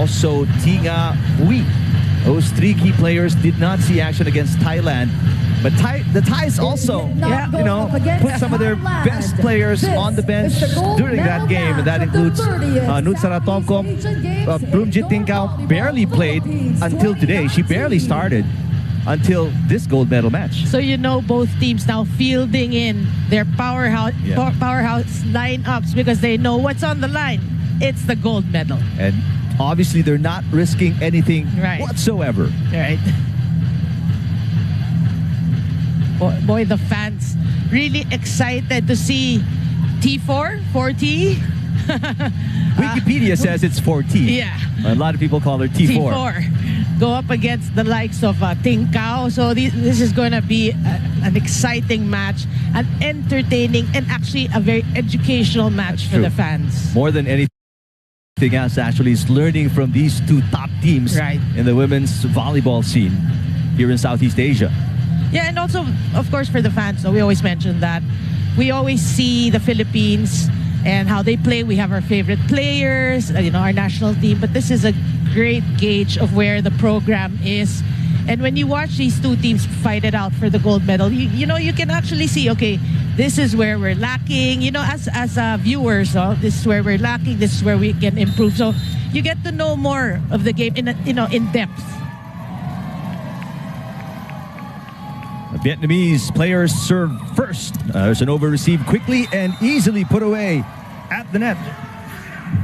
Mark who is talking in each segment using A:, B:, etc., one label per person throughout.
A: also Tinga Hui. Those three key players did not see action against Thailand. But the Thais also, put some of their best players on the bench during that game. And that includes Nutsaratovko. Plumjit Tingkao barely played until today. She barely started until this gold medal match.
B: So both teams now fielding in their powerhouse lineups because they know what's on the line. It's the gold medal.
A: And obviously they're not risking anything whatsoever.
B: Right. Boy, the fans really excited to see T4, 4T.
A: Wikipedia says it's 4T.
B: Yeah.
A: A lot of people call her T4.
B: T4. Go up against the likes of Tingkao. So this is going to be an exciting match, an entertaining, and actually a very educational match for the fans.
A: More than anything else, actually, is learning from these two top teams in the women's volleyball scene here in Southeast Asia.
B: Yeah, and also, of course, for the fans, we always mention that we always see the Philippines and how they play. We have our favorite players, our national team, but this is a great gauge of where the program is. And when you watch these two teams fight it out for the gold medal, you can actually see, okay, this is where we're lacking. As viewers, this is where we're lacking. This is where we can improve. So you get to know more of the game in depth.
A: The Vietnamese players serve first. There's an over received quickly and easily put away at the net.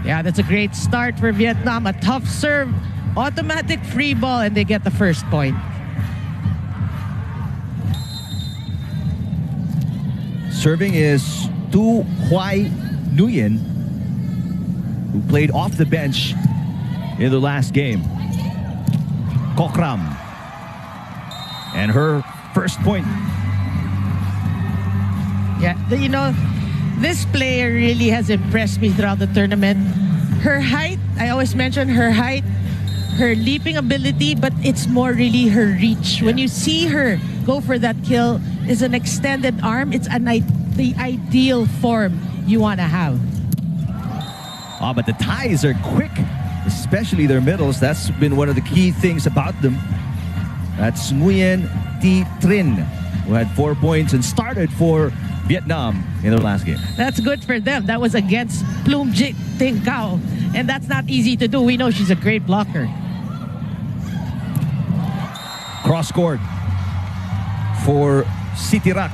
B: Yeah, that's a great start for Vietnam. A tough serve, automatic free ball, and they get the first point.
A: Serving is Tu Hoai Nguyen, who played off the bench in the last game. Kokram. And her first point.
B: Yeah, this player really has impressed me throughout the tournament. Her height, I always mention her height, her leaping ability, but it's more really her reach. Yeah. When you see her go for that kill, it's an extended arm. It's the ideal form you want to have.
A: But the Thais are quick, especially their middles. That's been one of the key things about them. That's Nguyen Thi Trinh, who had 4 points and started for Vietnam in their last game.
B: That's good for them. That was against Plumjit Tingkao, and that's not easy to do. We know she's a great blocker.
A: Cross court for Sitirak.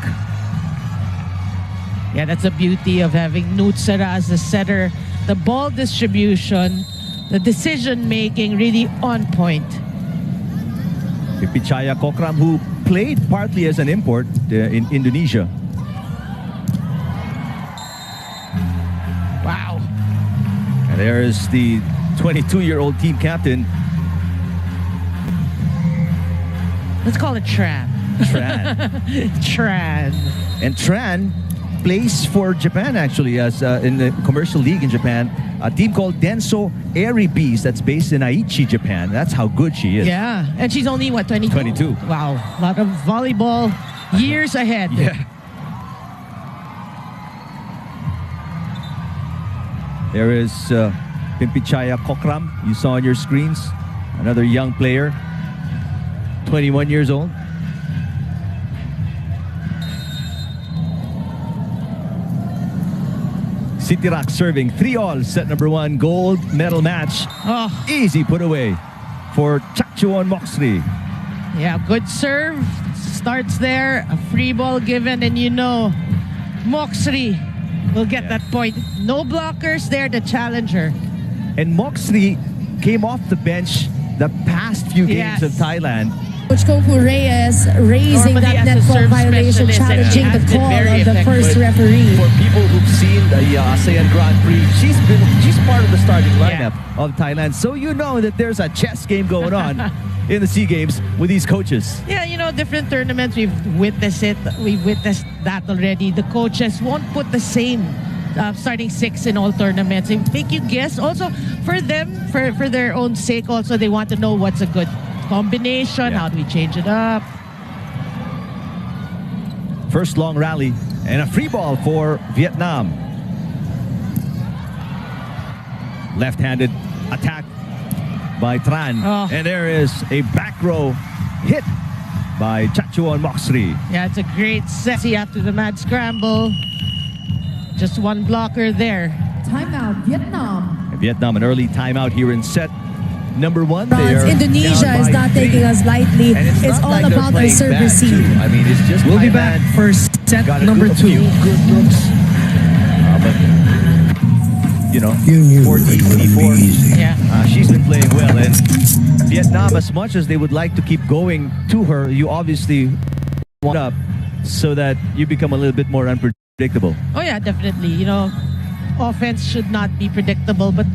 B: Yeah, that's the beauty of having Nutsara as the setter. The ball distribution, the decision making, really on point.
A: Pipichaya Kokram, who played partly as an import in Indonesia.
B: Wow.
A: And there's the 22-year-old team captain.
B: Let's call it Tran. Tran.
A: And Tran plays for Japan, actually, as in the commercial league in Japan. A team called Denso Airy Bees that's based in Aichi, Japan. That's how good she is.
B: Yeah, and she's only, what, 22?
A: 22.
B: Wow, a lot of volleyball years ahead.
A: Yeah. There is Pimpichaya Kokram, you saw on your screens. Another young player, 21 years old. Sitirak serving 3-all, set number 1, gold medal match.
B: Oh.
A: Easy put away for Chakchuon Moksri.
B: Yeah, good serve. Starts there, a free ball given, and Moksri will get that point. No blockers there to challenge her.
A: And Moksri came off the bench the past few games of Thailand.
C: Coach Kofu Reyes raising that net ball violation, challenging the call of the first referee.
A: For people who've seen the ASEAN Grand Prix, she's part of the starting lineup of Thailand. So that there's a chess game going on in the SEA Games with these coaches.
B: Yeah, different tournaments, we've witnessed it. We've witnessed that already. The coaches won't put the same starting 6 in all tournaments. They make you guess. Also, for them, for their own sake, also, they want to know what's a good combination. How do we change it up?
A: First long rally and a free ball for Vietnam. Left-handed attack by Tran.
B: Oh.
A: And there is a back row hit by Chachuan Moxri.
B: Yeah, it's a great set. See, after the mad scramble, just one blocker there.
C: Timeout, Vietnam.
A: Vietnam, an early timeout here in set number 1. There,
C: Indonesia is not taking us lightly. It's all
A: like
C: about our service scene.
A: I mean, it's just
D: we'll be back for set number 2.
A: Good looks. But, you know, 14-24.
B: Yeah.
A: She's been playing well. And Vietnam, as much as they would like to keep going to her, you obviously want up so that you become a little bit more unpredictable.
B: Oh yeah, definitely. You know, offense should not be predictable, but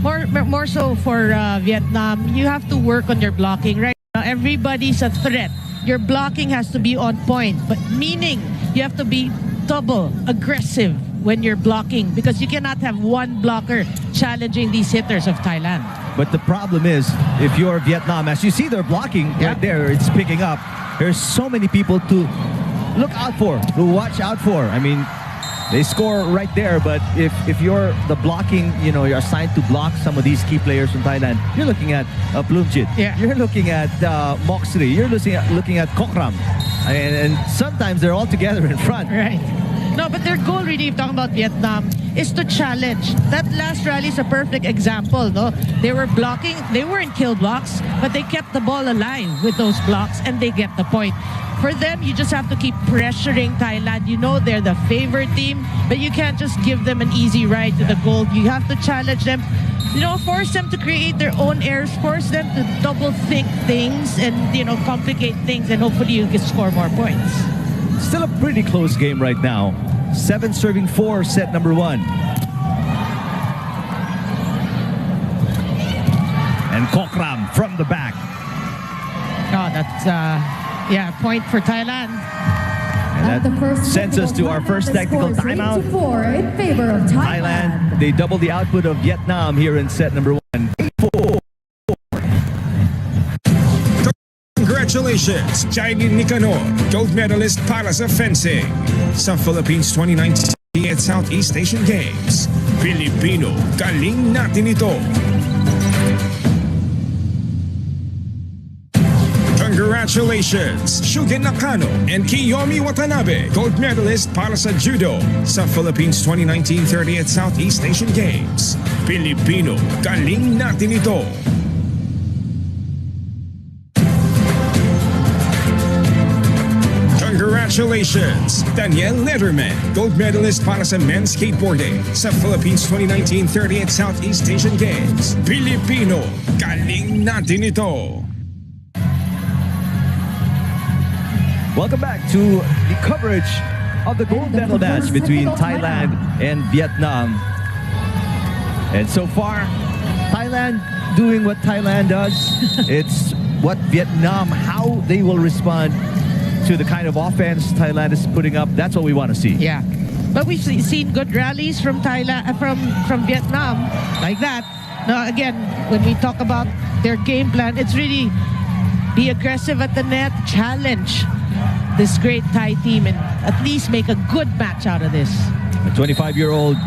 B: more so for Vietnam, you have to work on your blocking. Right now, everybody's a threat. Your blocking has to be on point, but meaning you have to be double aggressive when you're blocking, because you cannot have one blocker challenging these hitters of Thailand.
A: But the problem is, if you're Vietnam, as you see they're blocking right there, it's picking up. There's so many people to look out for, to watch out for. I mean, they score right there, but if you're the blocking, you know, you're assigned to block some of these key players from Thailand, you're looking at Plumjit, you're looking at Moxri, you're looking at Kokram, and sometimes they're all together in front.
B: Right. No, but their goal really, if talking about Vietnam, is to challenge. That last rally is a perfect example, no? They were blocking, they weren't kill blocks, but they kept the ball alive with those blocks, and they get the point. For them, you just have to keep pressuring Thailand. You know they're the favorite team, but you can't just give them an easy ride to the goal. You have to challenge them, you know, force them to create their own errors, force them to double think things and, you know, complicate things, and hopefully you can score more points.
A: Still a pretty close game right now. 7-4, set number 1. And Kokram from the back.
B: Oh, that's yeah, point for Thailand.
A: And that sends us to our first technical timeout.
C: 8-4 in favor of Thailand.
A: They double the output of Vietnam here in set number 1. 4.
E: Congratulations, Jailin Nicanor, gold medalist para sa fencing sa Philippines 2019 at Southeast Asian Games. Pilipino, galing natin ito. Congratulations, Shugen Nakano and Kiyomi Watanabe, gold medalist para sa Judo sa Philippines 2019 30th Southeast Asian Games. Pilipino, galing natin ito. Congratulations, Daniel Letterman, gold medalist para sa men's skateboarding sa Philippines 2019 30th Southeast Asian Games. Pilipino, galing natin ito.
A: Welcome back to the coverage of the gold medal match between Thailand and Vietnam. And so far, Thailand doing what Thailand does. It's what Vietnam, how they will respond to the kind of offense Thailand is putting up. That's what we want to see.
B: Yeah. But we've seen good rallies from Thailand, from Vietnam, like that. Now, again, when we talk about their game plan, it's really be aggressive at the net, challenge this great Thai team, and at least make a good match out of this.
A: A 25-year-old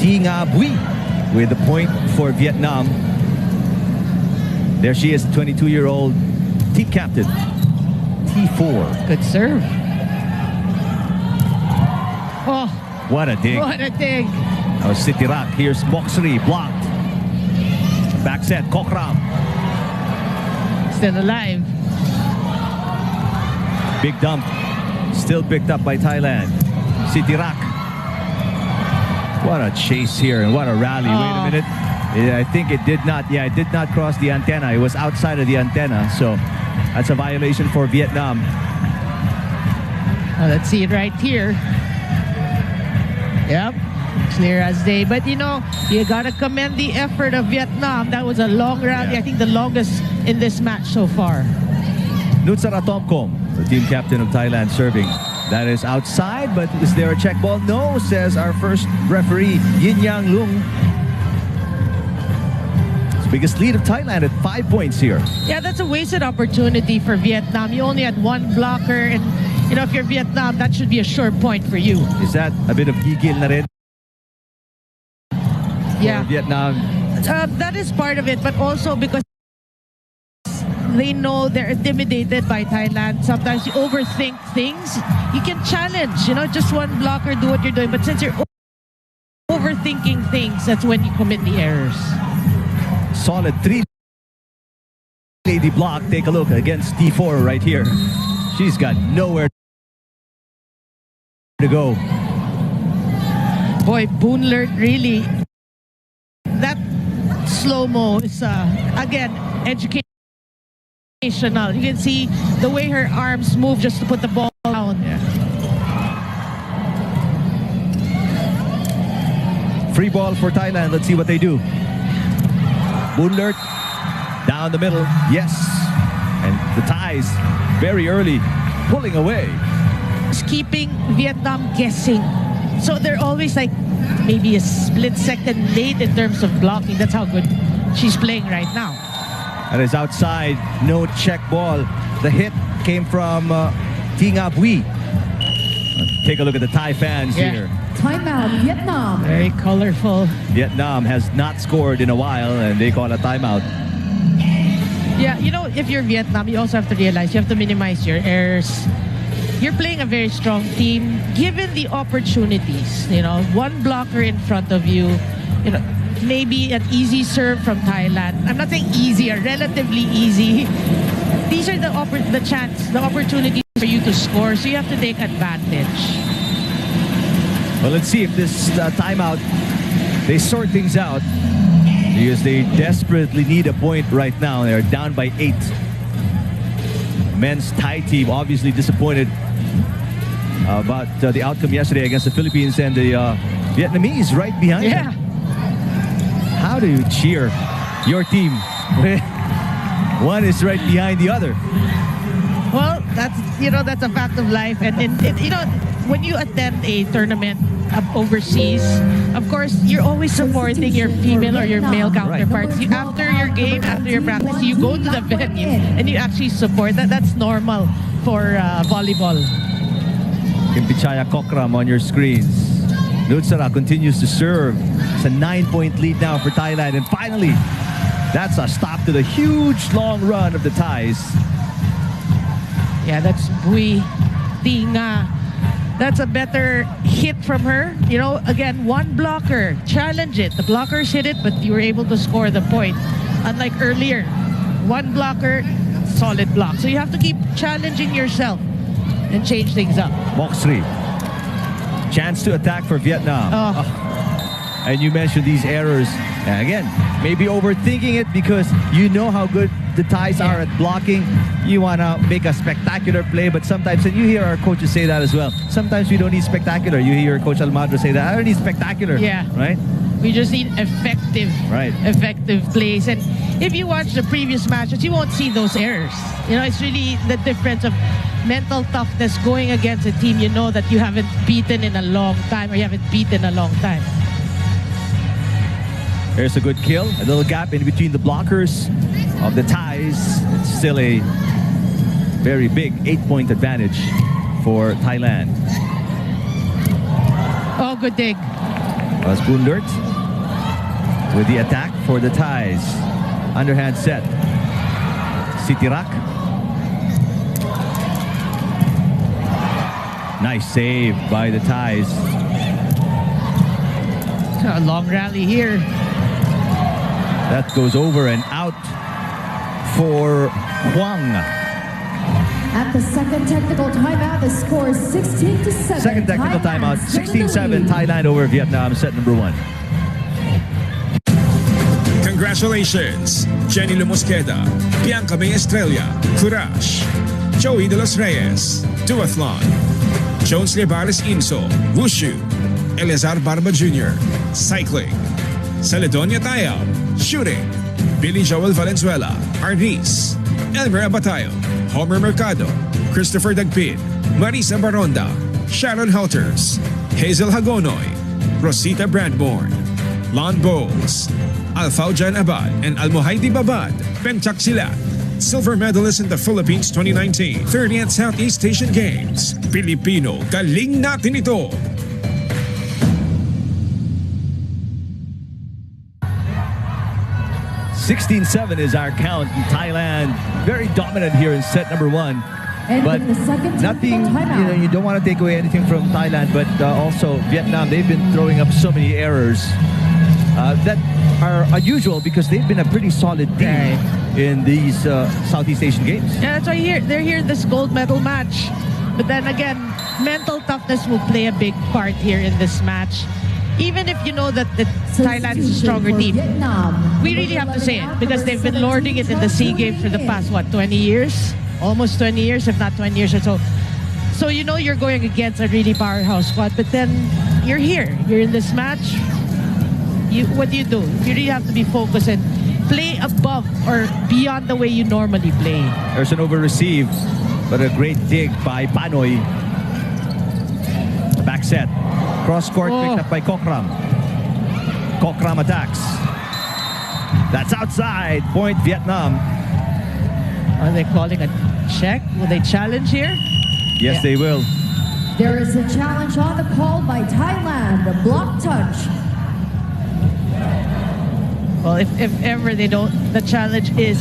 A: Thi Nga Bui with the point for Vietnam. There she is, 22-year-old team captain, T4.
B: Good serve. Oh,
A: what a dig.
B: What a dig.
A: Now City Rock, here's Moxri, blocked. Back set, Kokram.
B: Still alive.
A: Big dump, still picked up by Thailand. City Rock. What a chase here and what a rally. Wait a minute. I think it did not, it did not cross the antenna. It was outside of the antenna. So that's a violation for Vietnam.
B: Oh, let's see it right here. Yep, clear as day. But you know, you gotta commend the effort of Vietnam. That was a long rally. I think the longest in this match so far.
A: Nutsara Tomkom, the team captain of Thailand, serving. That is outside, but is there a check ball? No, says our first referee, Yin Yang Lung. It's the biggest lead of Thailand at 5 points here.
B: Yeah, that's a wasted opportunity for Vietnam. You only had one blocker, and you know, if you're Vietnam, that should be a sure point for you.
A: Is that a bit of gigil na rin?
B: Yeah,
A: Vietnam.
B: that is part of it, but also because they know they're intimidated by Thailand. Sometimes you overthink things. You can challenge, just one blocker, do what you're doing. But since you're overthinking things, that's when you commit the errors.
A: Solid 3-lady block. Take a look against T4 right here. She's got nowhere to go.
B: Boy, Boonlert really, that slow-mo is, again, educational. You can see the way her arms move just to put the ball down.
A: Yeah. Free ball for Thailand. Let's see what they do. Boonlert down the middle. Yes. And the Thais very early pulling away.
B: It's keeping Vietnam guessing. So they're always like maybe a split second late in terms of blocking. That's how good she's playing right now.
A: That is outside. No check ball. The hit came from Tinga Bui. Take a look at the Thai fans here.
C: Timeout, Vietnam.
B: Very colorful.
A: Vietnam has not scored in a while and they call a timeout.
B: Yeah, if you're Vietnam, you also have to realize you have to minimize your errors. You're playing a very strong team. Given the opportunities, one blocker in front of you, maybe an easy serve from Thailand. I'm not saying easy, relatively easy. These are the opportunities for you to score, so you have to take advantage.
A: Well, let's see if this timeout, they sort things out because they desperately need a point right now. They're down by 8. Men's Thai team obviously disappointed about the outcome yesterday against the Philippines, and the Vietnamese right behind them. How do you cheer your team when one is right behind the other?
B: Well, that's a fact of life, and when you attend a tournament overseas, of course, you're always supporting your female or your male counterparts.
A: Right.
B: After your game, after your practice, you go to the venue and you actually support. That's normal for volleyball.
A: Kimpichaya Kokram on your screens. Nutsara continues to serve. It's a 9-point lead now for Thailand. And finally, that's a stop to the huge long run of the Thais.
B: Yeah, that's Bui Tinga. That's a better hit from her. Again, one blocker. Challenge it. The blockers hit it, but you were able to score the point. Unlike earlier, one blocker, solid block. So you have to keep challenging yourself and change things up.
A: Moxley. Chance to attack for Vietnam. And you mentioned these errors. And again, maybe overthinking it because you know how good the Thais are at blocking. You want to make a spectacular play, but sometimes, and you hear our coaches say that as well, sometimes we don't need spectacular. You hear Coach Almagro say that, I don't need spectacular.
B: Yeah.
A: Right?
B: We just need effective plays. And if you watch the previous matches, you won't see those errors. It's really the difference of mental toughness going against a team you know that you haven't beaten in a long time, or you haven't beaten a long time.
A: There's a good kill. A little gap in between the blockers of the Thais. It's still a very big 8-point advantage for Thailand.
B: Oh, good dig.
A: Was Boonlert with the attack for the Thais. Underhand set. Sitirak. Nice save by the Thais.
B: A long rally here.
A: That goes over and out for Huang.
C: At the second technical timeout, the score is 16-7.
A: Second technical timeout, 16-7, Thailand over Vietnam, set number 1.
E: Congratulations, Jenny Lumosqueda, Bianca May Estrella, Courage, Joey De Los Reyes, Duathlon, Jones Lebares Inso, Wushu, Eleazar Barba Jr., Cycling, Celedonia Tayab, Shooting, Billy Joel Valenzuela, Arnis, Elmer Abatayo, Homer Mercado, Christopher Dagpin, Marisa Baronda, Sharon Helters, Hazel Hagonoy, Rosita Bradborn, Lon Bowles, Alfaujan Abad, and Almohaidi Babad, Pentak Silat, silver medalist in the Philippines 2019 30th Southeast Asian Games. Pilipino, galing natin ito!
A: 16-7 is our count. Thailand very dominant here in set number 1. But nothing, you don't want to take away anything from Thailand, but also Vietnam, they've been throwing up so many errors that are unusual because they've been a pretty solid team in these Southeast Asian Games.
B: Yeah, that's why they're here in this gold medal match. But then again, mental toughness will play a big part here in this match. Even if you know that Thailand is a stronger team, we really have to say it because they've been lording it in the SEA Games for the past, 20 years? Almost 20 years, if not 20 years or so. So you know you're going against a really powerhouse squad, but then you're here. You're in this match. What do? You really have to be focused and play above or beyond the way you normally play.
A: There's an over-receive, but a great dig by Panoy. The back set. Cross-court picked up by Kokram. Kokram attacks. That's outside. Point Vietnam.
B: Are they calling a check? Will they challenge here?
A: Yes, they will.
C: There is a challenge on the call by Thailand, a block touch.
B: Well, if ever the challenge is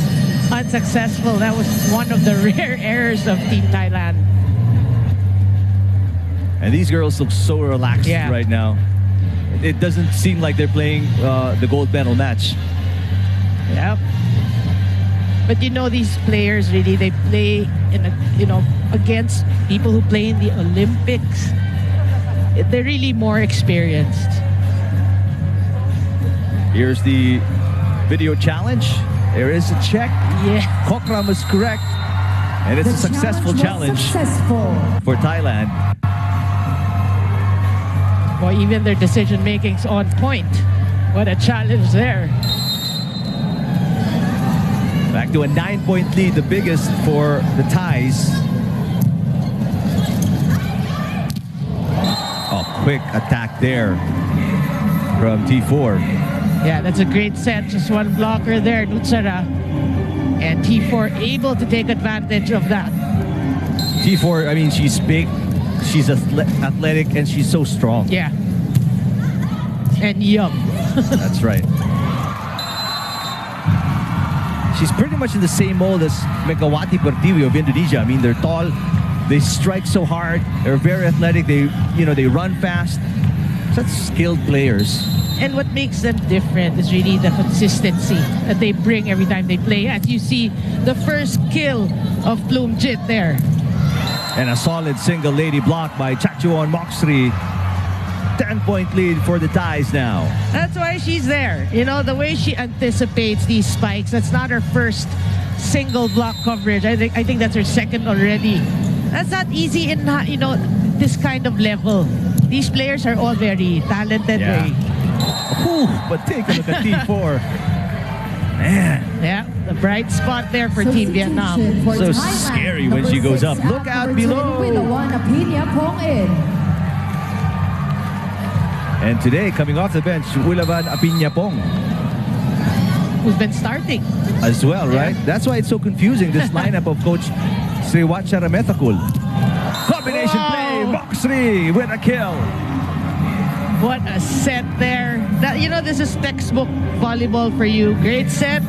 B: unsuccessful, that was one of the rare errors of Team Thailand.
A: And these girls look so relaxed right now. It doesn't seem like they're playing the gold medal match.
B: Yep. But these players really, they play against people who play in the Olympics. They're really more experienced.
A: Here's the video challenge. There is a check.
B: Yeah.
A: Kokram is correct. And it's a successful challenge for Thailand.
B: Well, even their decision making's on point. What a challenge there.
A: Back to a 9-point lead, the biggest for the Thais. Oh, quick attack there from T4.
B: Yeah, that's a great set. Just one blocker there, Nutsara. And T4 able to take advantage of that.
A: T4, I mean, she's big, she's athletic, and she's so strong.
B: Yeah. And young.
A: That's right. She's pretty much in the same mold as Megawati Pertiwi of Indonesia. I mean, they're tall, they strike so hard, they're very athletic, they run fast. Such skilled players.
B: And what makes them different is really the consistency that they bring every time they play. As you see, the first kill of Plumjit there.
A: And a solid single lady block by Chachuan Moxri. 10-point lead for the Thais now.
B: That's why she's there. The way she anticipates these spikes, that's not her first single block coverage. I think that's her second already. That's not easy in, this kind of level. These players are all very talented.
A: Yeah. But take a look at T4. Man.
B: Yeah, the bright spot there for Team Vietnam.
A: So scary when she goes up. Look out below. And today, coming off the bench, Ulavan Apiñapong.
B: Who's been starting.
A: As well, right? That's why it's so confusing, this lineup of Coach Sriwacha Ramethakul. Combination play, Moxri with a kill.
B: What a set there. This is textbook volleyball for you. Great set,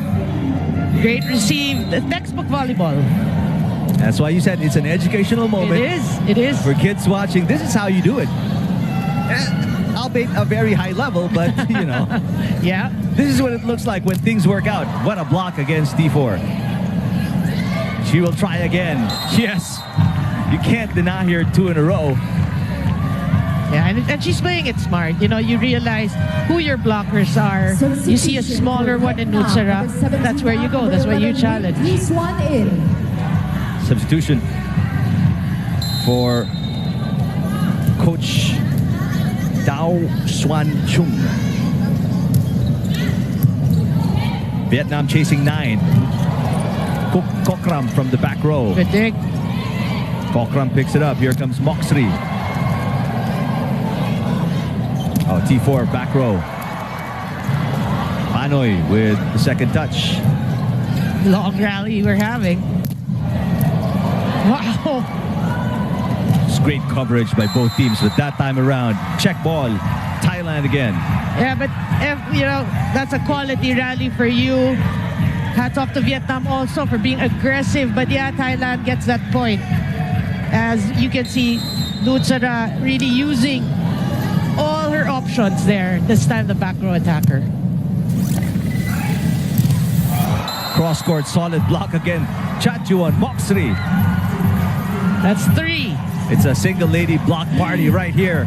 B: great receive. The textbook volleyball.
A: That's why you said it's an educational moment.
B: It is.
A: For kids watching, this is how you do it. Albeit a very high level, but,
B: Yeah.
A: This is what it looks like when things work out. What a block against T4. She will try again. Yes. You can't deny her 2 in a row.
B: Yeah, and she's playing it smart. You realize who your blockers are. You see a smaller one in Nutsara. That's where you go. That's where you challenge.
A: Substitution for Coach Dao Xuan Chung. Vietnam chasing 9. Kokram from the back row.
B: Good dig.
A: Kokram picks it up. Here comes Moxri. Oh, T4 back row. Panoy with the second touch.
B: Long rally we're having. Wow.
A: It's great coverage by both teams, but that time around, check ball, Thailand again.
B: Yeah, but that's a quality rally for you. hats off to Vietnam also for being aggressive. But yeah, Thailand gets that point. As you can see, Lutsara really using all her options there. This time the back row attacker.
A: Cross-court, solid block again. Chachuan, Moxley.
B: That's 3.
A: It's a single lady block party right here.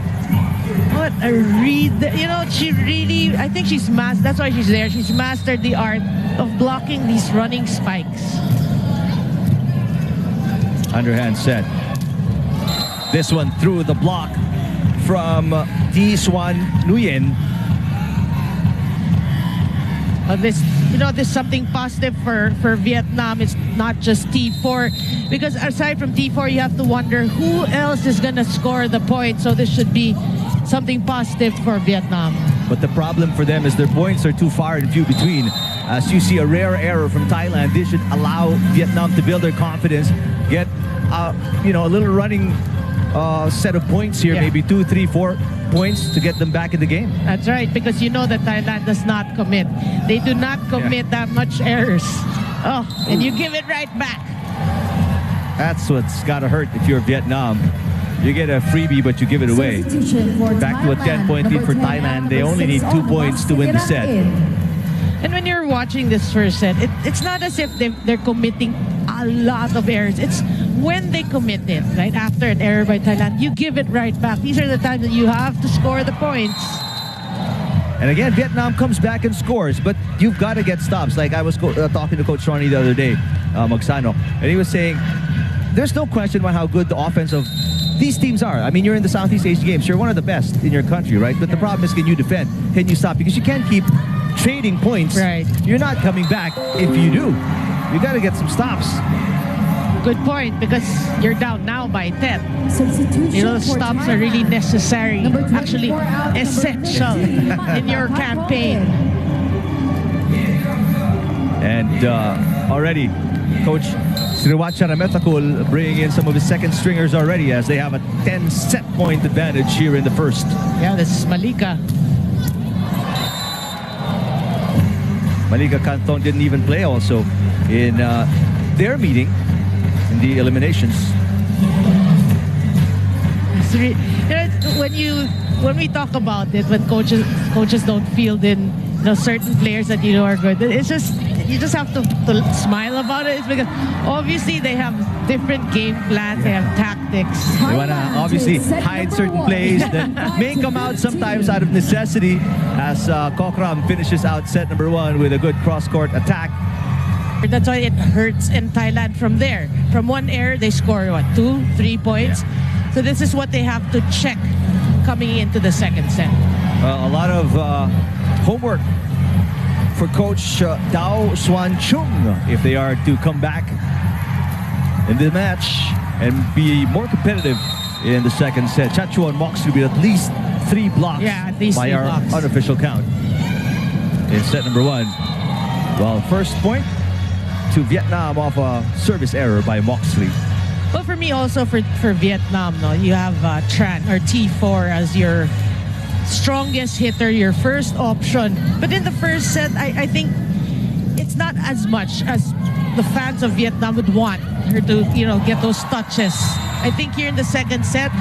B: What a read. You know, she really, I think she's mastered, that's why she's there. She's mastered the art of blocking these running spikes.
A: Underhand set. This one through the block from T-Swan Nguyen.
B: This, you know, this is something positive for Vietnam. It's not just T4, because aside from T4, you have to wonder who else is going to score the point. So this should be something positive for Vietnam.
A: But the problem for them is their points are too far and few between. As you see a rare error from Thailand, this should allow Vietnam to build their confidence, get you know, a little running set of points here, maybe 2, 3, 4 points to get them back in the game.
B: That's right, because you know that Thailand does not commit. They do not commit that much errors. Oh, and you give it right back.
A: That's what's got to hurt if you're Vietnam. You get a freebie, but you give it away. Back to a 10-point lead for Thailand. They only need 2 points to win the set.
B: And when you're watching this first set, it's not as if they're committing a lot of errors. It's when they commit it, right after an error by Thailand, you give it right back. These are the times that you have to score the points.
A: And again, Vietnam comes back and scores, but you've got to get stops. Like I was talking to Coach Ronnie the other day, Magsano, and he was saying, there's no question about how good the offense of these teams are. I mean, you're in the Southeast Asian Games. You're one of the best in your country, right? But the problem is, can you defend? Can you stop? Because you can't keep trading points.
B: Right.
A: You're not coming back if you do. You got to get some stops.
B: Good point, because you're down now by 10. You know, stops are really necessary, actually essential in your campaign.
A: And already, Coach Sriwacha Rametakul bringing in some of his second stringers already, as they have a 10-set point advantage here in the first.
B: Yeah, this is Malika.
A: Malika Canton didn't even play also in their meeting in the eliminations.
B: When we talk about it, when coaches don't field in, you know, certain players that you know are good, it's just, you just have to smile about it. It's because obviously they have different game plans, they have tactics.
A: They want to obviously hide certain plays that may come out sometimes out of necessity, as Kokram finishes out set number 1 with a good cross-court attack.
B: That's why it hurts in Thailand from there. From one error, they score, what, 2, 3 points? Yeah. So this is what they have to check coming into the second set.
A: A lot of homework for Coach Dao Swan Chung if they are to come back in the match and be more competitive in the second set. Chachuan Moxley with at least 3 blocks,
B: at least
A: by
B: 3
A: our
B: blocks.
A: unofficial count in set number 1. Well, first point to Vietnam off a service error by Moxley.
B: Well, for me also, for Vietnam, no, you have Tran or T4 as your strongest hitter, your first option. But in the first set, I think it's not as much as the fans of Vietnam would want her to, you know, get those touches. I think here in the second set,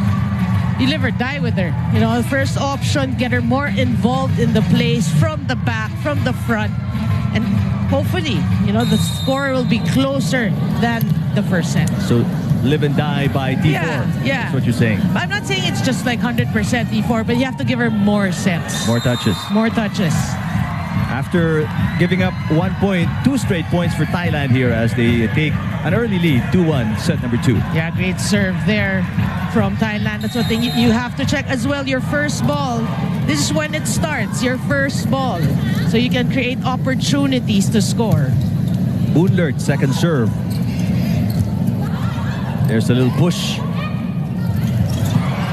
B: you live or die with her. You know, the first option, get her more involved in the plays from the back, from the front, and hopefully, you know, the score will be closer than the first set.
A: So live and die by T4.
B: Yeah.
A: That's what you're saying.
B: I'm not saying it's just like 100% T4, but you have to give her more sets.
A: More touches.
B: More touches.
A: After giving up 1 point, 2 straight points for Thailand here as they take an early lead, 2-1, set number 2.
B: Yeah, great serve there from Thailand. That's one thing you have to check as well. Your first ball, this is when it starts, your first ball. So you can create opportunities to score.
A: Boonlert, second serve. There's a little push.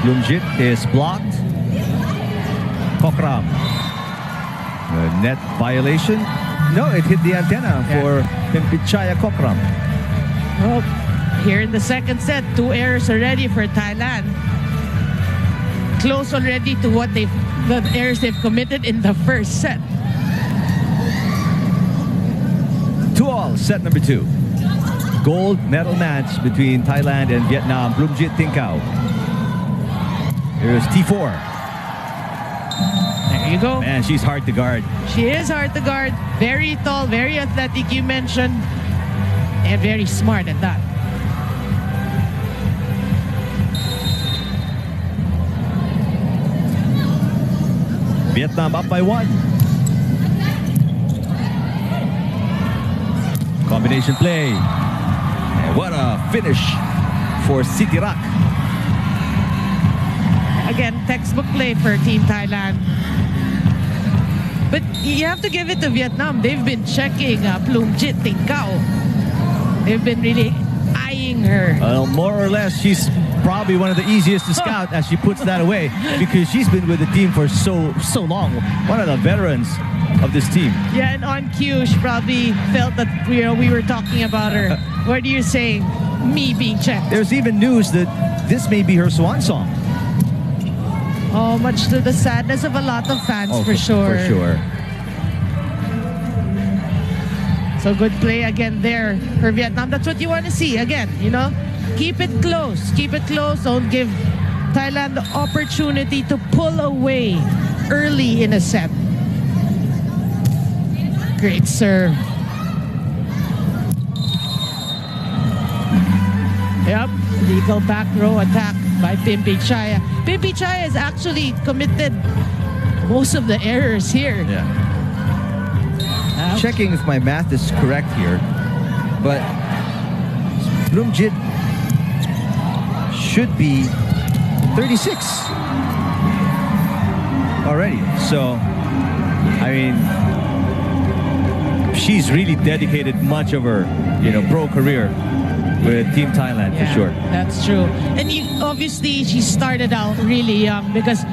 A: Lumjit is blocked. Kokram. A net violation. No, it hit the antenna for Pimpichaya Kokram.
B: Well, here in the second set, 2 errors already for Thailand. Close already to what the errors they've committed in the first set.
A: 2 all. all, set number 2. Gold medal match between Thailand and Vietnam. Bloomjit Tinkau. Here's T4.
B: There you go.
A: Man, she's hard to guard.
B: She is hard to guard. Very tall, very athletic, you mentioned. And very smart at that.
A: Vietnam up by 1. Combination play. And what a finish for Sitirak.
B: Again, textbook play for Team Thailand. But you have to give it to Vietnam. They've been checking Bloomjit Tinkau. They've been really eyeing her.
A: Well, more or less, she's probably one of the easiest to scout as she puts that away because she's been with the team for so long. One of the veterans of this team.
B: Yeah, and on cue, she probably felt that we were talking about her. What are you saying? Me being checked.
A: There's even news that this may be her swan song.
B: Oh, much to the sadness of a lot of fans, for sure.
A: For sure.
B: So good play again there for Vietnam. That's what you want to see. Again, keep it close. Keep it close. Don't give Thailand the opportunity to pull away early in a set. Great serve. Yep, legal back row attack by Pimpichaya. Pimpichaya has actually committed most of the errors here.
A: Yeah. Checking if my math is correct here, but Bloomjit should be 36 already. So, I mean, she's really dedicated much of her, pro career with Team Thailand for sure.
B: That's true. And obviously she started out really young because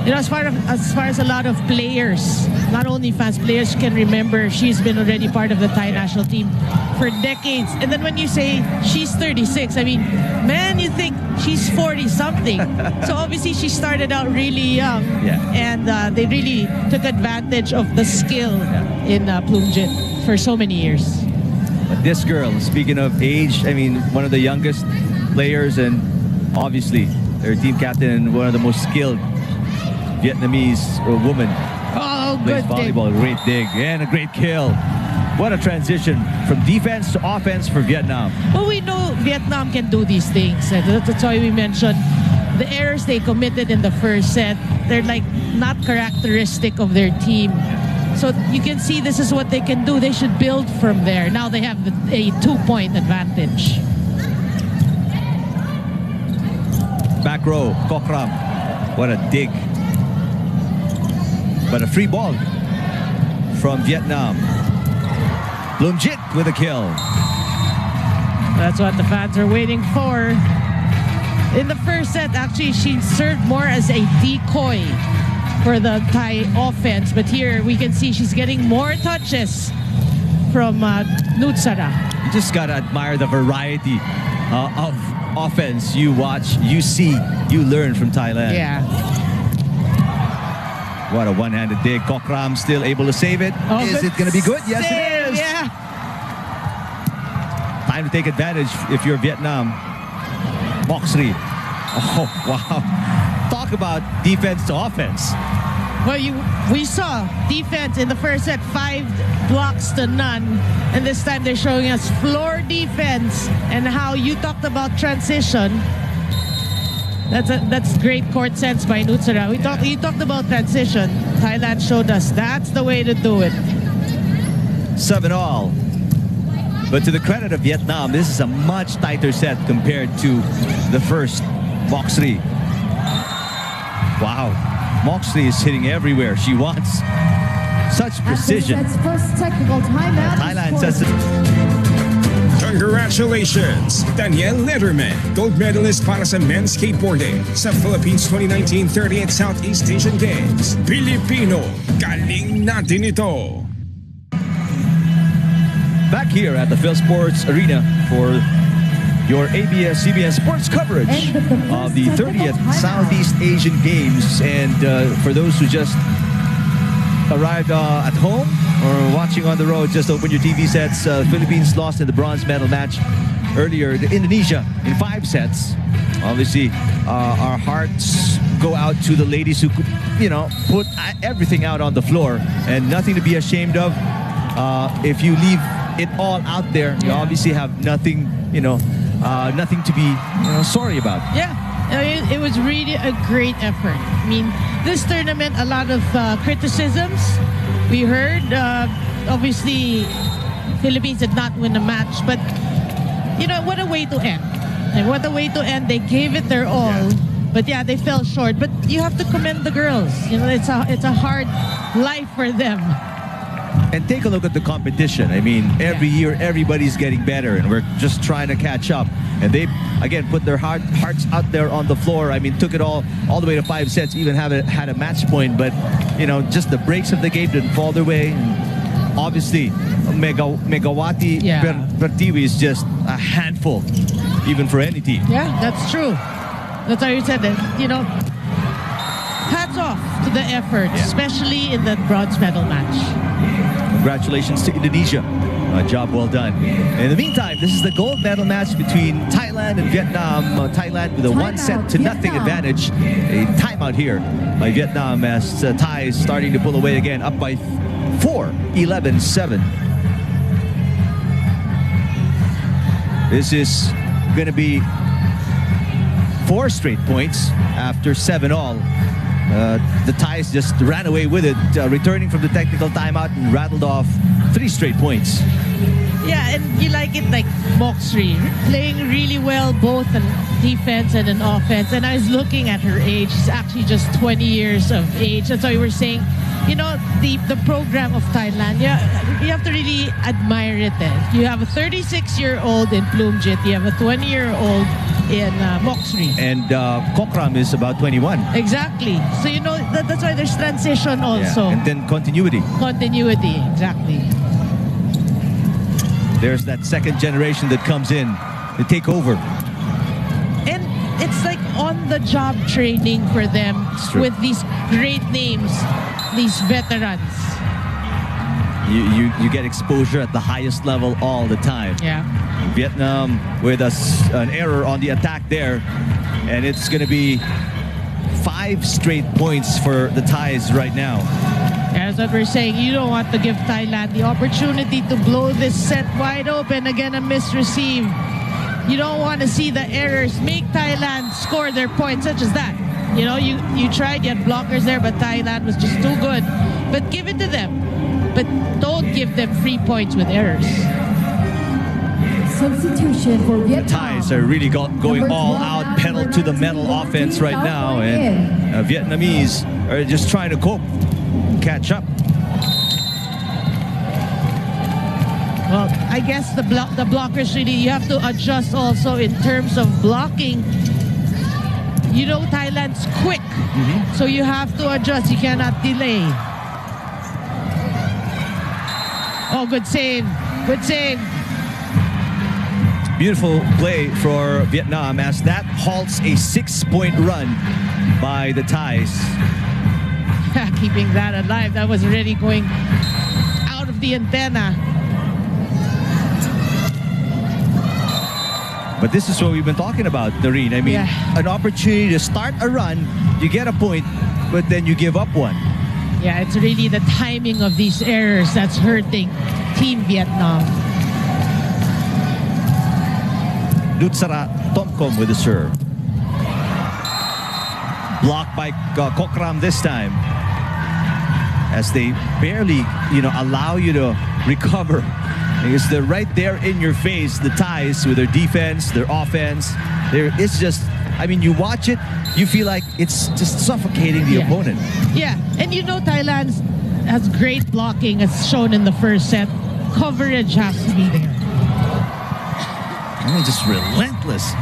B: as far as a lot of players, not only fans, players can remember, she's been already part of the Thai national team for decades. And then when you say she's 36, I mean, man, you think she's 40-something. So obviously she started out really young.
A: Yeah.
B: And they really took advantage of the skill in Bloomjit for so many years.
A: But this girl, speaking of age, I mean, one of the youngest players and obviously their team captain and one of the most skilled Vietnamese woman.
B: Oh,
A: plays
B: good
A: volleyball.
B: dig.
A: Great dig and a great kill. What a transition from defense to offense for Vietnam.
B: Well, we know Vietnam can do these things. That's why we mentioned the errors they committed in the first set. They're like not characteristic of their team. So you can see this is what they can do. They should build from there. Now they have a 2-point advantage.
A: Back row, Kokram. What a dig. But a free ball from Vietnam. Bloomjit with a kill.
B: That's what the fans are waiting for. In the first set, actually, she served more as a decoy for the Thai offense. But here we can see she's getting more touches from Nutsara.
A: You just got to admire the variety of offense you watch, you see, you learn from Thailand.
B: Yeah.
A: What a one-handed dig. Kokram still able to save it. Is it going to be good? Yes, it is.
B: Yeah.
A: Time to take advantage if you're Vietnam. Moxley. Oh, wow. Talk about defense to offense.
B: Well, we saw defense in the first set, 5 blocks to none. And this time they're showing us floor defense and how you talked about transition. That's great court sense by Nutsara. You talked about transition. Thailand showed us that's the way to do it.
A: 7-all. But to the credit of Vietnam, this is a much tighter set compared to the first. Moxley. Wow. Moxley is hitting everywhere she wants. Such precision.
C: First technical timeout.
A: Thailand says it.
E: Congratulations, Daniel Letterman, gold medalist para sa men's skateboarding sa Philippines 2019 30th Southeast Asian Games. Pilipino, galing natin ito.
A: Back here at the Phil Sports Arena for your ABS-CBN sports coverage of the 30th Southeast Asian Games. And for those who just arrived at home or watching on the road, just open your TV sets. Philippines lost in the bronze medal match earlier to Indonesia in 5 sets. Obviously, our hearts go out to the ladies who, put everything out on the floor, and nothing to be ashamed of. If you leave it all out there, you obviously have nothing, nothing to be sorry about.
B: Yeah, it was really a great effort. I mean, this tournament, a lot of criticisms we heard. Obviously, Philippines did not win the match, but what a way to end. And what a way to end. They gave it their all. Yeah. But yeah, they fell short. But you have to commend the girls. It's a hard life for them.
A: And take a look at the competition. I mean, every year everybody's getting better, and we're just trying to catch up. And they, again, put their hearts out there on the floor. I mean, took it all the way to 5 sets, even had a match point. But, just the breaks of the game didn't fall their way. And obviously, Megawati Pertiwi is just a handful, even for any team.
B: Yeah, that's true. That's how you said it. Hats off to the effort, especially in that bronze medal match.
A: Congratulations to Indonesia. Job well done. In the meantime, this is the gold medal match between Thailand and Vietnam. Thailand with a 1-0 advantage. A timeout here by Vietnam as Thai is starting to pull away again, up by 4, 11-7. This is going to be 4 straight points after 7-all. The Thais just ran away with it, returning from the technical timeout and rattled off 3 straight points.
B: Yeah, and you like it like Moxrey, playing really well both in defense and in offense. And I was looking at her age. She's actually just 20 years of age. That's why we were saying, the program of Thailand, you have to really admire it. You have a 36-year-old in Plumjit. You have a 20-year-old in Moxrey.
A: And Kokram is about 21.
B: Exactly. So, that's why there's transition also.
A: Yeah. And then continuity.
B: Continuity, exactly.
A: There's that second generation that comes in to take over.
B: And it's like on-the-job training for them with these great names, these veterans.
A: You get exposure at the highest level all the time.
B: Yeah.
A: Vietnam with an error on the attack there, and it's going to be 5 straight points for the Thais right now.
B: That's what we're saying. You don't want to give Thailand the opportunity to blow this set wide open. Again, a misreceive. You don't want to see the errors make Thailand score their points, such as that. You tried, you had blockers there, but Thailand was just too good. But give it to them. But don't give them free points with errors.
C: Substitution for Vietnam.
A: The Thais are really going all out, pedal to the metal offense right now. And Vietnamese are just trying to cope, catch up.
B: Well, I guess the blockers really, you have to adjust also in terms of blocking. Thailand's quick, so you have to adjust. You cannot delay. Oh, good save. Good save.
A: Beautiful play for Vietnam as that halts a 6-point run by the Thais.
B: Keeping that alive. That was already going out of the antenna.
A: But this is what we've been talking about, Doreen. I mean, an opportunity to start a run, you get a point, but then you give up one.
B: Yeah, it's really the timing of these errors that's hurting Team Vietnam.
A: Lutsara Tomkom with the serve. Blocked by Kokram this time. As they barely, allow you to recover. Because they're right there in your face, the Thais, with their defense, their offense. It's just, you watch it, you feel like it's just suffocating the opponent.
B: Yeah, and Thailand has great blocking as shown in the first set. Coverage has to be there.
A: Just relentless.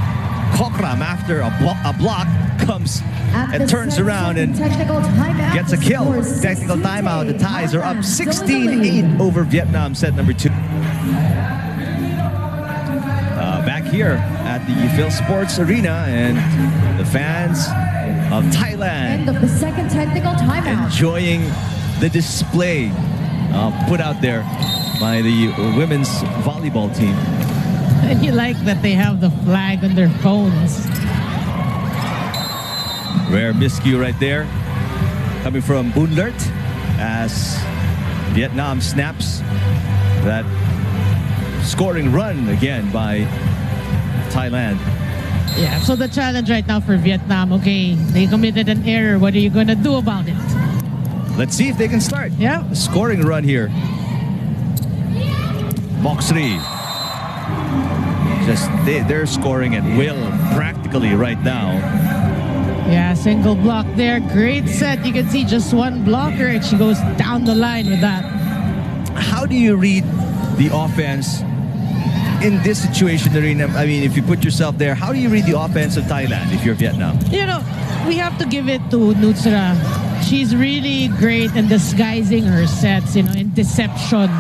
A: Kokram, after a block, comes and turns around and gets a kill. Technical timeout. The Thais are up 16-8 over Vietnam, set number 2. Back here at the Phil Sports Arena, and the fans of Thailand
C: end of the second technical timeout,
A: enjoying the display put out there by the women's volleyball team.
B: And you like that they have the flag on their phones.
A: Rare miscue right there. Coming from Boonlert as Vietnam snaps that scoring run again by Thailand.
B: Yeah, so the challenge right now for Vietnam, okay, they committed an error. What are you going to do about it?
A: Let's see if they can start.
B: Yeah.
A: A scoring run here. Moxley. Just they're scoring at will practically right now.
B: Yeah, single block there. Great set. You can see just one blocker and she goes down the line with that.
A: How do you read the offense in this situation, Narina? I mean, if you put yourself there, how do you read the offense of Thailand if you're Vietnam?
B: You know, we have to give it to Nutsra. She's really great in disguising her sets, you know, in deception.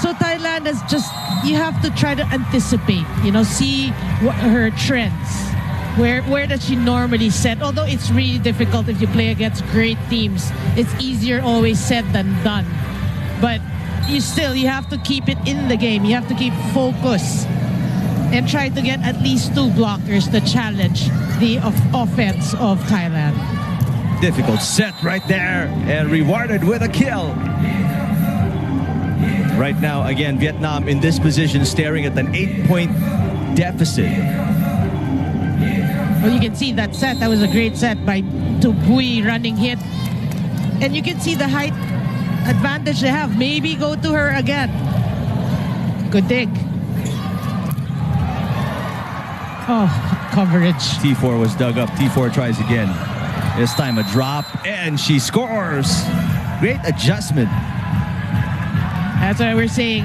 B: So Thailand is just, you have to try to anticipate, you know, see what her trends. Where does she normally set? Although it's really difficult if you play against great teams. It's easier always said than done. But you have to keep it in the game. You have to keep focus and try to get at least 2 blockers to challenge the offense of Thailand.
A: Difficult set right there and rewarded with a kill. Right now, again, Vietnam in this position staring at an 8-point deficit.
B: Well, you can see that set. That was a great set by Bui running hit. And you can see the height advantage they have. Maybe go to her again. Good dig. Oh, coverage.
A: T4 was dug up. T4 tries again. This time a drop, and she scores. Great adjustment.
B: That's why we're saying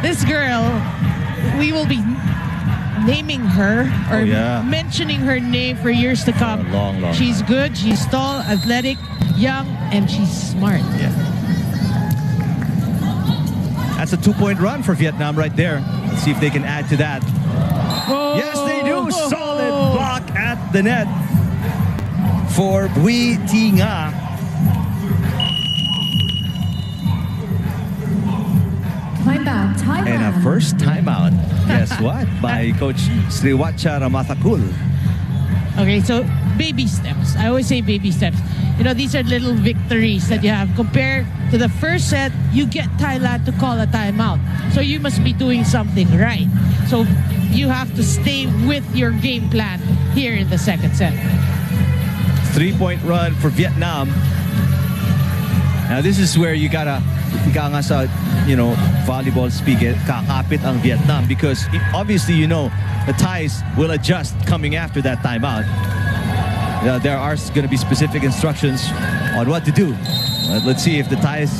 B: this girl, we will be naming her or mentioning her name for years to come.
A: Long.
B: She's good, she's tall, athletic, young, and she's smart.
A: Yeah. That's a 2-point run for Vietnam right there. Let's see if they can add to that.
B: Oh,
A: Yes, they do. Solid block at the net for Bui Thi Nga.
C: Timeout.
A: And a first timeout. Guess what? By Coach Sriwacha Ramathakul.
B: Okay, so baby steps. I always say baby steps. You know, these are little victories that you have. Compared to the first set, you get Thailand to call a timeout. So you must be doing something right. So you have to stay with your game plan here in the second set.
A: 3-point run for Vietnam. Now this is where you gotta nga sa, you know, volleyball speak, kakapit ang Vietnam, because obviously, you know, the Thais will adjust coming after that timeout. There are going to be specific instructions on what to do. Let's see if the Thais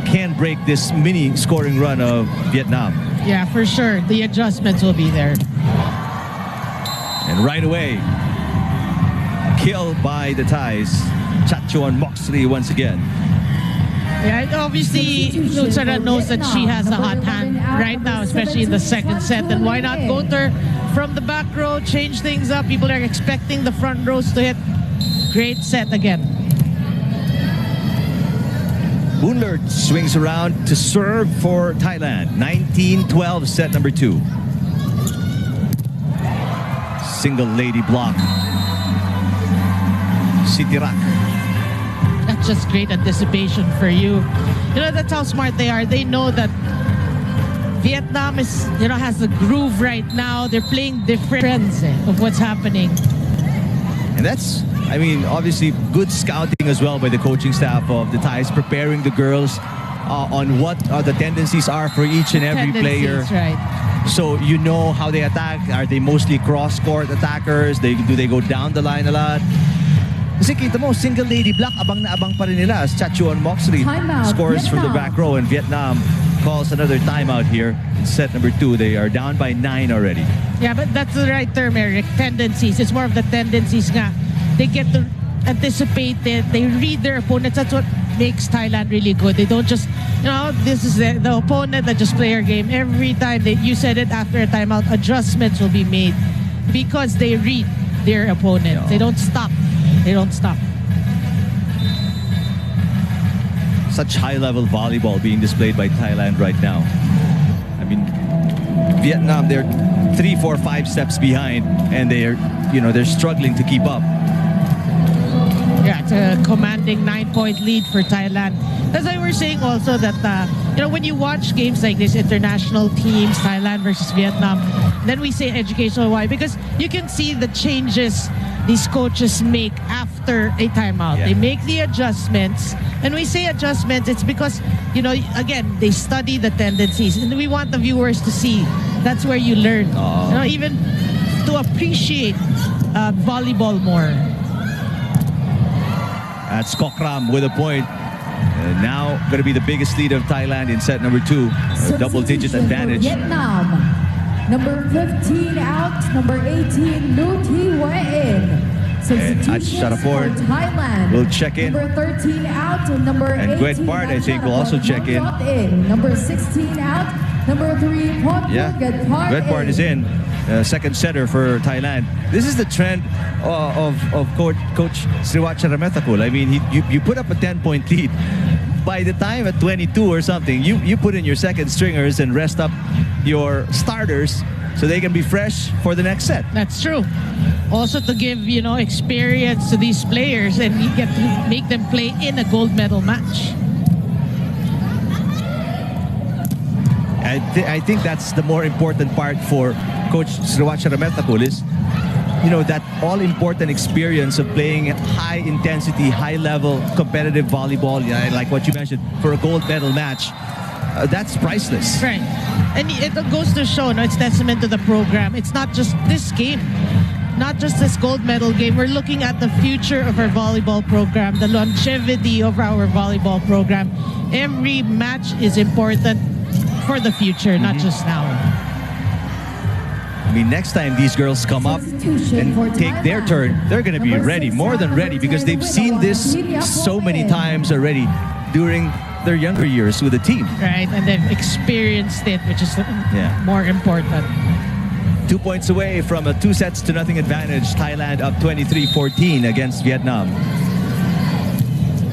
A: can break this mini scoring run of Vietnam.
B: Yeah, for sure. The adjustments will be there.
A: And right away, kill by the Thais. Chachuan Moxley once again.
B: Yeah, obviously, Nutsara knows that she has a hot hand right now, especially in the second set. And why not go to her from the back row, change things up? People are expecting the front rows to hit. Great set again.
A: Boonlert swings around to serve for Thailand. 19-12, set number 2. Single lady block. Sitirak.
B: That's just great anticipation for you. You know, that's how smart they are. They know that Vietnam is, you know, has the groove right now. They're playing different trends of what's happening.
A: And that's, I mean, obviously good scouting as well by the coaching staff of the Thais, preparing the girls on what the tendencies are for each and every player.
B: Right.
A: So you know how they attack. Are they mostly cross-court attackers? Do they go down the line a lot? Kasi kita mo, single lady block, abang na abang pa rin nila as Chachuan Moxley scores from the back row, and Vietnam calls another timeout here. In set number 2, they are down by 9 already.
B: Yeah, but that's the right term, Eric. Tendencies. It's more of the tendencies nga. They get to anticipate it. They read their opponents. That's what makes Thailand really good. They don't just, you know, this is the opponent that just play our game. Every time, you said it after a timeout, adjustments will be made because they read their opponent. They don't stop. They don't stop.
A: such high-level volleyball being displayed by Thailand right now. I mean, Vietnam, they're 3, 4, 5 steps behind, and they're struggling to keep up.
B: Yeah, it's a commanding 9-point lead for Thailand. That's why we're saying also that, when you watch games like this, international teams, Thailand versus Vietnam, then we say educational. Why? Because you can see the changes these coaches make after a timeout.
A: Yeah.
B: They make the adjustments. And we say adjustments, it's because, again, they study the tendencies. And we want the viewers to see. That's where you learn. Even to appreciate volleyball more.
A: That's Kokram with a point. Now going to be the biggest lead of Thailand in set number 2. A double-digit advantage.
C: Vietnam. Number 15 out. Number 18, Lu Thi in.
A: And Ach Sharaport
C: Thailand
A: will check in.
C: Number 13 out. Number 18,
A: And Gwet Bart, I think, will also check in.
C: Number 16 out. Number 3,
A: Gwet Bart is in. Second setter for Thailand. This is the trend of Coach Sriwacha Rametakul. I mean, you put up a 10-point lead. By the time at 22 or something, you put in your second stringers and rest up your starters so they can be fresh for the next set.
B: That's true. Also to give, experience to these players, and you get to make them play in a gold medal match.
A: I think that's the more important part for Coach Sriwacha Rametakul is, that all-important experience of playing high-intensity, high-level competitive volleyball, like what you mentioned, for a gold medal match. That's priceless.
B: Right. And it goes to show, it's testament to the program. It's not just this game, not just this gold medal game. We're looking at the future of our volleyball program, the longevity of our volleyball program. Every match is important for the future, not just now.
A: I mean, next time these girls come up and take their turn, they're going to be ready, more than ready, because they've seen this so many times already during their younger years with the team.
B: Right, and they've experienced it, which is more important.
A: 2 points away from a 2-0 advantage. Thailand up 23-14 against Vietnam.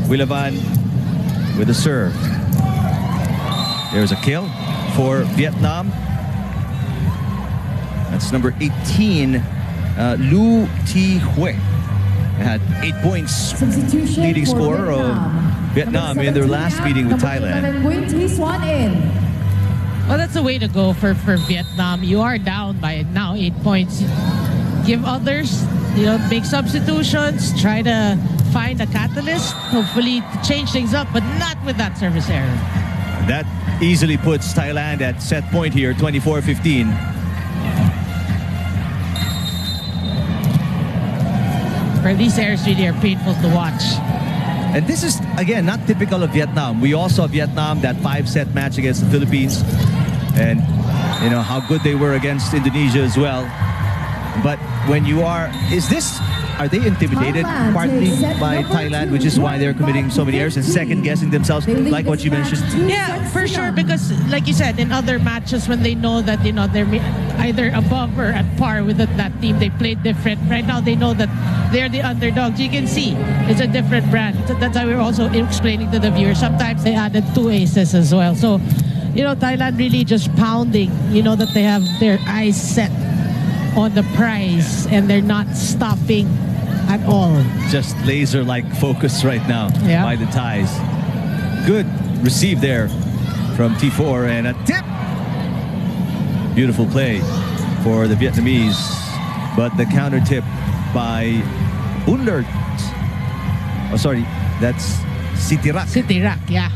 A: Wilavan with a serve. There's a kill for Vietnam. That's number 18, Lu Thi had 8 points, leading scorer of Vietnam in their last meeting with Thailand.
B: Well, that's the way to go for Vietnam. You are down by now 8 points. Give others, make substitutions, try to find a catalyst, hopefully to change things up, but not with that service error.
A: That easily puts Thailand at set point here, 24-15.
B: These errors really are painful to watch.
A: And this is, again, not typical of Vietnam. We all saw Vietnam, that 5-set match against the Philippines. And, how good they were against Indonesia as well. But when you are... Are they intimidated partly by Thailand, which is why they're committing so many errors and second-guessing themselves, like what you mentioned?
B: Yeah, for sure, because like you said, in other matches when they know that, they're either above or at par with that team, they played different. Right now, they know that they're the underdogs. You can see it's a different brand. That's why we're also explaining to the viewers. Sometimes they added 2 aces as well. So, Thailand really just pounding, that they have their eyes set on the prize and they're not stopping at all.
A: Just laser-like focus right now by the Thais. Good receive there from T4 and a tip. Beautiful play for the Vietnamese, but the counter tip by Unlert. Oh, sorry, that's Sitirak.
B: Sitirak, yeah.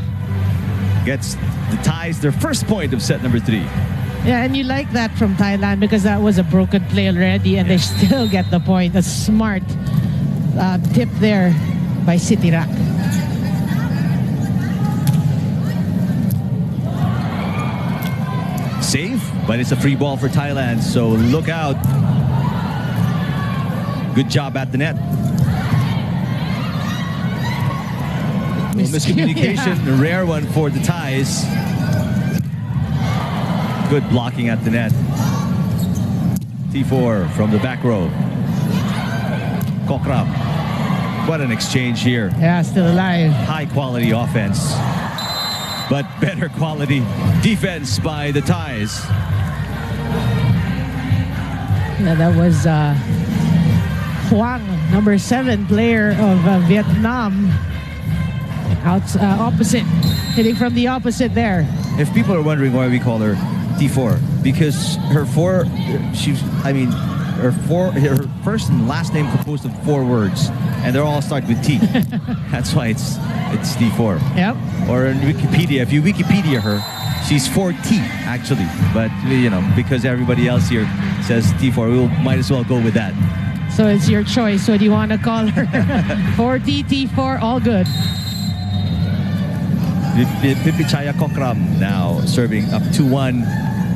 A: Gets the Thais their first point of set number 3.
B: Yeah, and you like that from Thailand because that was a broken play already and they still get the point. A smart tip there by Sitirak.
A: Save, but it's a free ball for Thailand, so look out. Good job at the net. Miscommunication, a rare one for the Thais. Good blocking at the net. T4 from the back row. Kokram. What an exchange here.
B: Yeah, still alive.
A: High quality offense. but better quality defense by the Thais.
B: Yeah, that was Huang, number 7 player of Vietnam. Opposite, hitting from the opposite there.
A: If people are wondering why we call her T4, because her first and last name composed of 4 words, and they all start with T. That's why it's T4.
B: Yep.
A: Or in Wikipedia, if you Wikipedia her, she's 4T actually. But because everybody else here says T4, we might as well go with that.
B: So it's your choice. What do you want to call her? 4T, T4, all good.
A: Pipichaya Kokram now serving up 2-1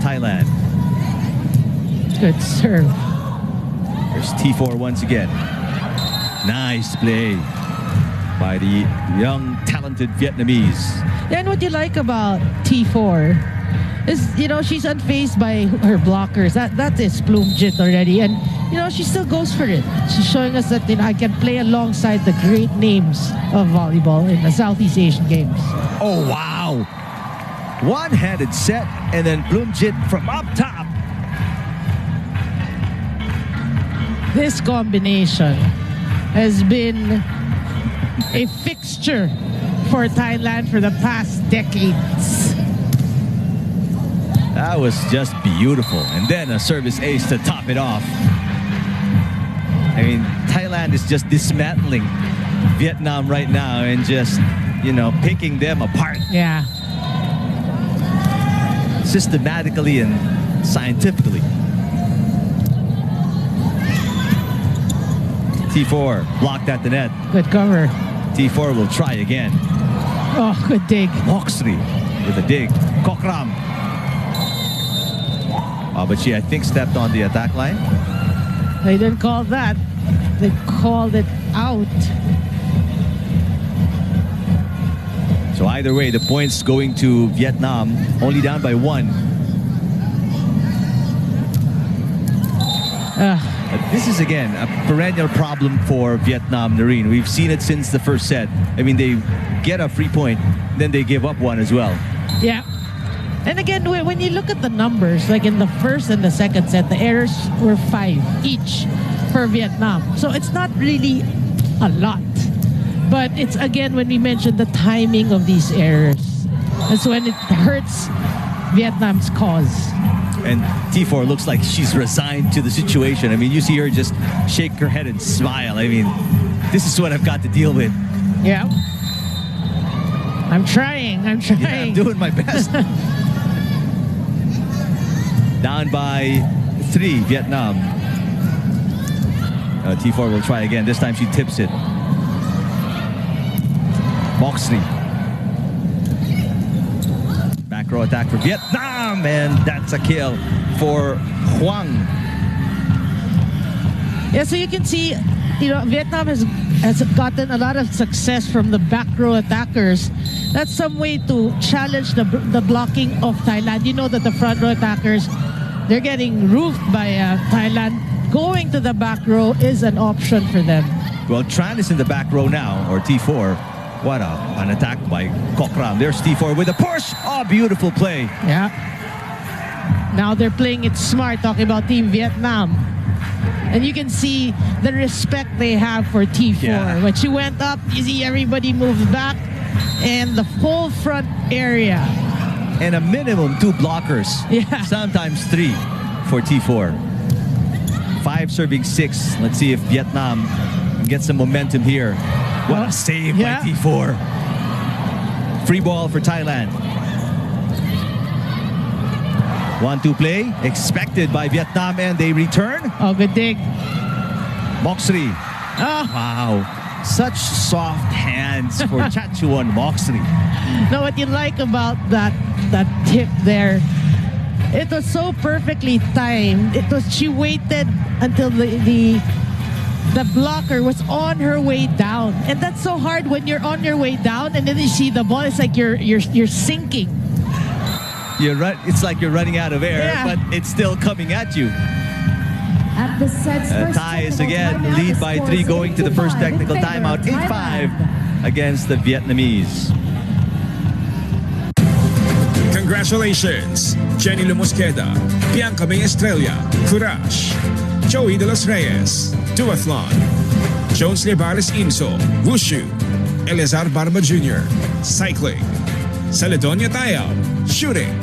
A: Thailand.
B: Good serve.
A: There's T4 once again. Nice play by the young, talented Vietnamese.
B: And what you like about T4 is, she's unfazed by her blockers. That is Plumjit already. And, she still goes for it. She's showing us that, I can play alongside the great names of volleyball in the Southeast Asian Games.
A: Oh, wow. One-handed set, and then Plumjit from up top.
B: This combination has been a fixture for Thailand for the past decades.
A: That was just beautiful. And then a service ace to top it off. I mean, Thailand is just dismantling Vietnam right now and just, picking them apart.
B: Yeah.
A: Systematically and scientifically. T4 blocked at the net.
B: Good cover.
A: T4 will try again.
B: Oh, good dig.
A: Moxley with a dig. Kokram. But she, I think, stepped on the attack line.
B: They didn't call that. They called it out.
A: So either way, the points going to Vietnam, only down by 1. This is, again, a perennial problem for Vietnam, Noreen. We've seen it since the first set. I mean, they get a free point, then they give up one as well.
B: Yeah. And again, when you look at the numbers, like in the first and the second set, the errors were 5 each for Vietnam. So it's not really a lot. But it's, again, when we mentioned the timing of these errors, that's when it hurts Vietnam's cause.
A: And T4 looks like she's resigned to the situation. I mean, you see her just shake her head and smile. I mean, this is what I've got to deal with.
B: Yeah. I'm trying.
A: Yeah, I'm doing my best. Down by 3, Vietnam. T4 will try again. This time she tips it. Moxley. Back row attack for Vietnam, and that's a kill for Huang.
B: Yeah, so you can see, Vietnam has gotten a lot of success from the back row attackers. That's some way to challenge the blocking of Thailand. You know that the front row attackers, they're getting roofed by Thailand. Going to the back row is an option for them.
A: Well, Tran is in the back row now, or T4. What an attack by Kokram. There's T4 with a push. Oh, beautiful play.
B: Yeah. Now they're playing it smart, talking about Team Vietnam. And you can see the respect they have for T4.
A: Yeah.
B: When she went up, you see everybody moved back. And the whole front area.
A: And a minimum 2 blockers.
B: Yeah.
A: Sometimes 3 for T4. 5 serving 6. Let's see if Vietnam can get some momentum here. What a save by T4. Free ball for Thailand. 1-2 play expected by Vietnam, and they return.
B: Oh, good dig.
A: Moxley.
B: Oh.
A: Wow. Such soft hands for Chachuan Moxley.
B: Now, what you like about that tip there, it was so perfectly timed. She waited until the blocker was on her way down, and that's so hard when you're on your way down and then you see the ball. It's like you're sinking.
A: It's like you're running out of air, but it's still coming at you.
C: At the set's first
A: Thais
C: technical
A: again
C: timeout,
A: lead
C: the
A: by
C: score
A: 3
C: is
A: going to the first
C: 85 in
A: technical
C: favor
A: timeout.
C: of
A: 8-5
C: Thailand.
A: against the Vietnamese.
E: Congratulations, Jenny Lumosqueda, Bianca May Estrella, Courage, Joey De Los Reyes, Duathlon, Jones Lebares Inso, Wushu, Eleazar Barba Jr., Cycling, Celedonia Tayao, Shooting,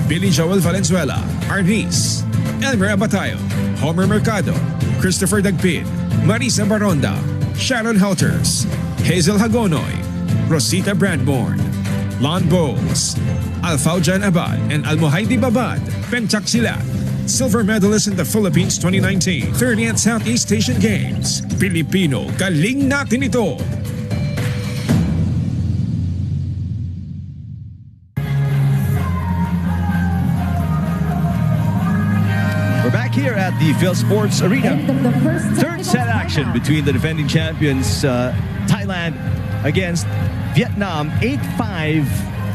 E: Billy Joel Valenzuela, Arnis, Elmer Abatayo, Homer Mercado, Christopher Dagpin, Marisa Baronda, Sharon Helters, Hazel Hagonoy, Rosita Brandborn, Lon Bowles, Alfaujan Abad, and Almohaidi Babad, Penchak Silat, silver medalist in the Philippines 2019 30th Southeast Asian Games. Pilipino, galing natin ito!
A: We're back here at the Phil Sports Arena. Third set action between the defending champions Thailand against Vietnam. 8-5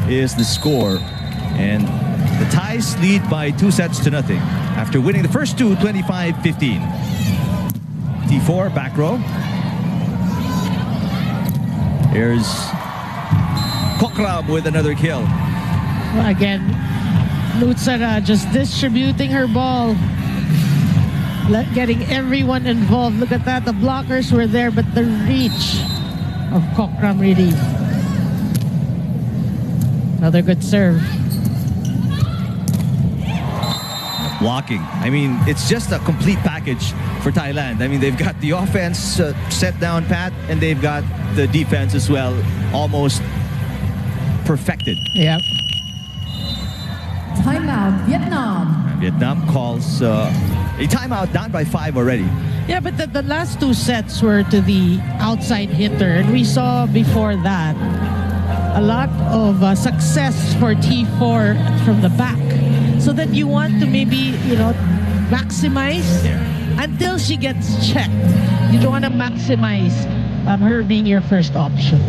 A: is the score. And the Thais lead by 2-0 after winning the first two 25-15. T4 back row. Here's Kokram with another kill.
B: Again, Nutsara just distributing her ball, getting everyone involved. Look at that, the blockers were there, but the reach of Kokram really. Another good serve.
A: Blocking. I mean, it's just a complete package for Thailand. I mean, they've got the offense set down pat, and they've got the defense as well, almost perfected.
B: Yep.
C: Timeout, Vietnam.
A: And Vietnam calls a timeout, down by 5 already.
B: Yeah, but the last two sets were to the outside hitter, and we saw before that a lot of success for T4 from the back. So that you want to maybe, maximize until she gets checked. You don't want to maximize her being your first option.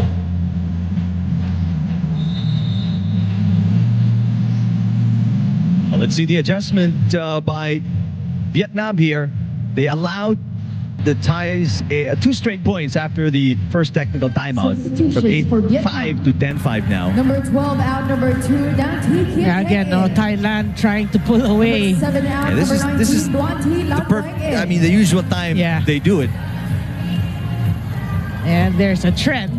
A: Well, let's see the adjustment by Vietnam here. They allowed the Thais 2 straight points after the first technical timeout. From 8-5 to 10-5 now.
C: Number 12 out, number 2 down.
B: Yeah, again, Thailand trying to pull away.
C: 7 out,
A: This is the usual time they do it.
B: And there's a trend.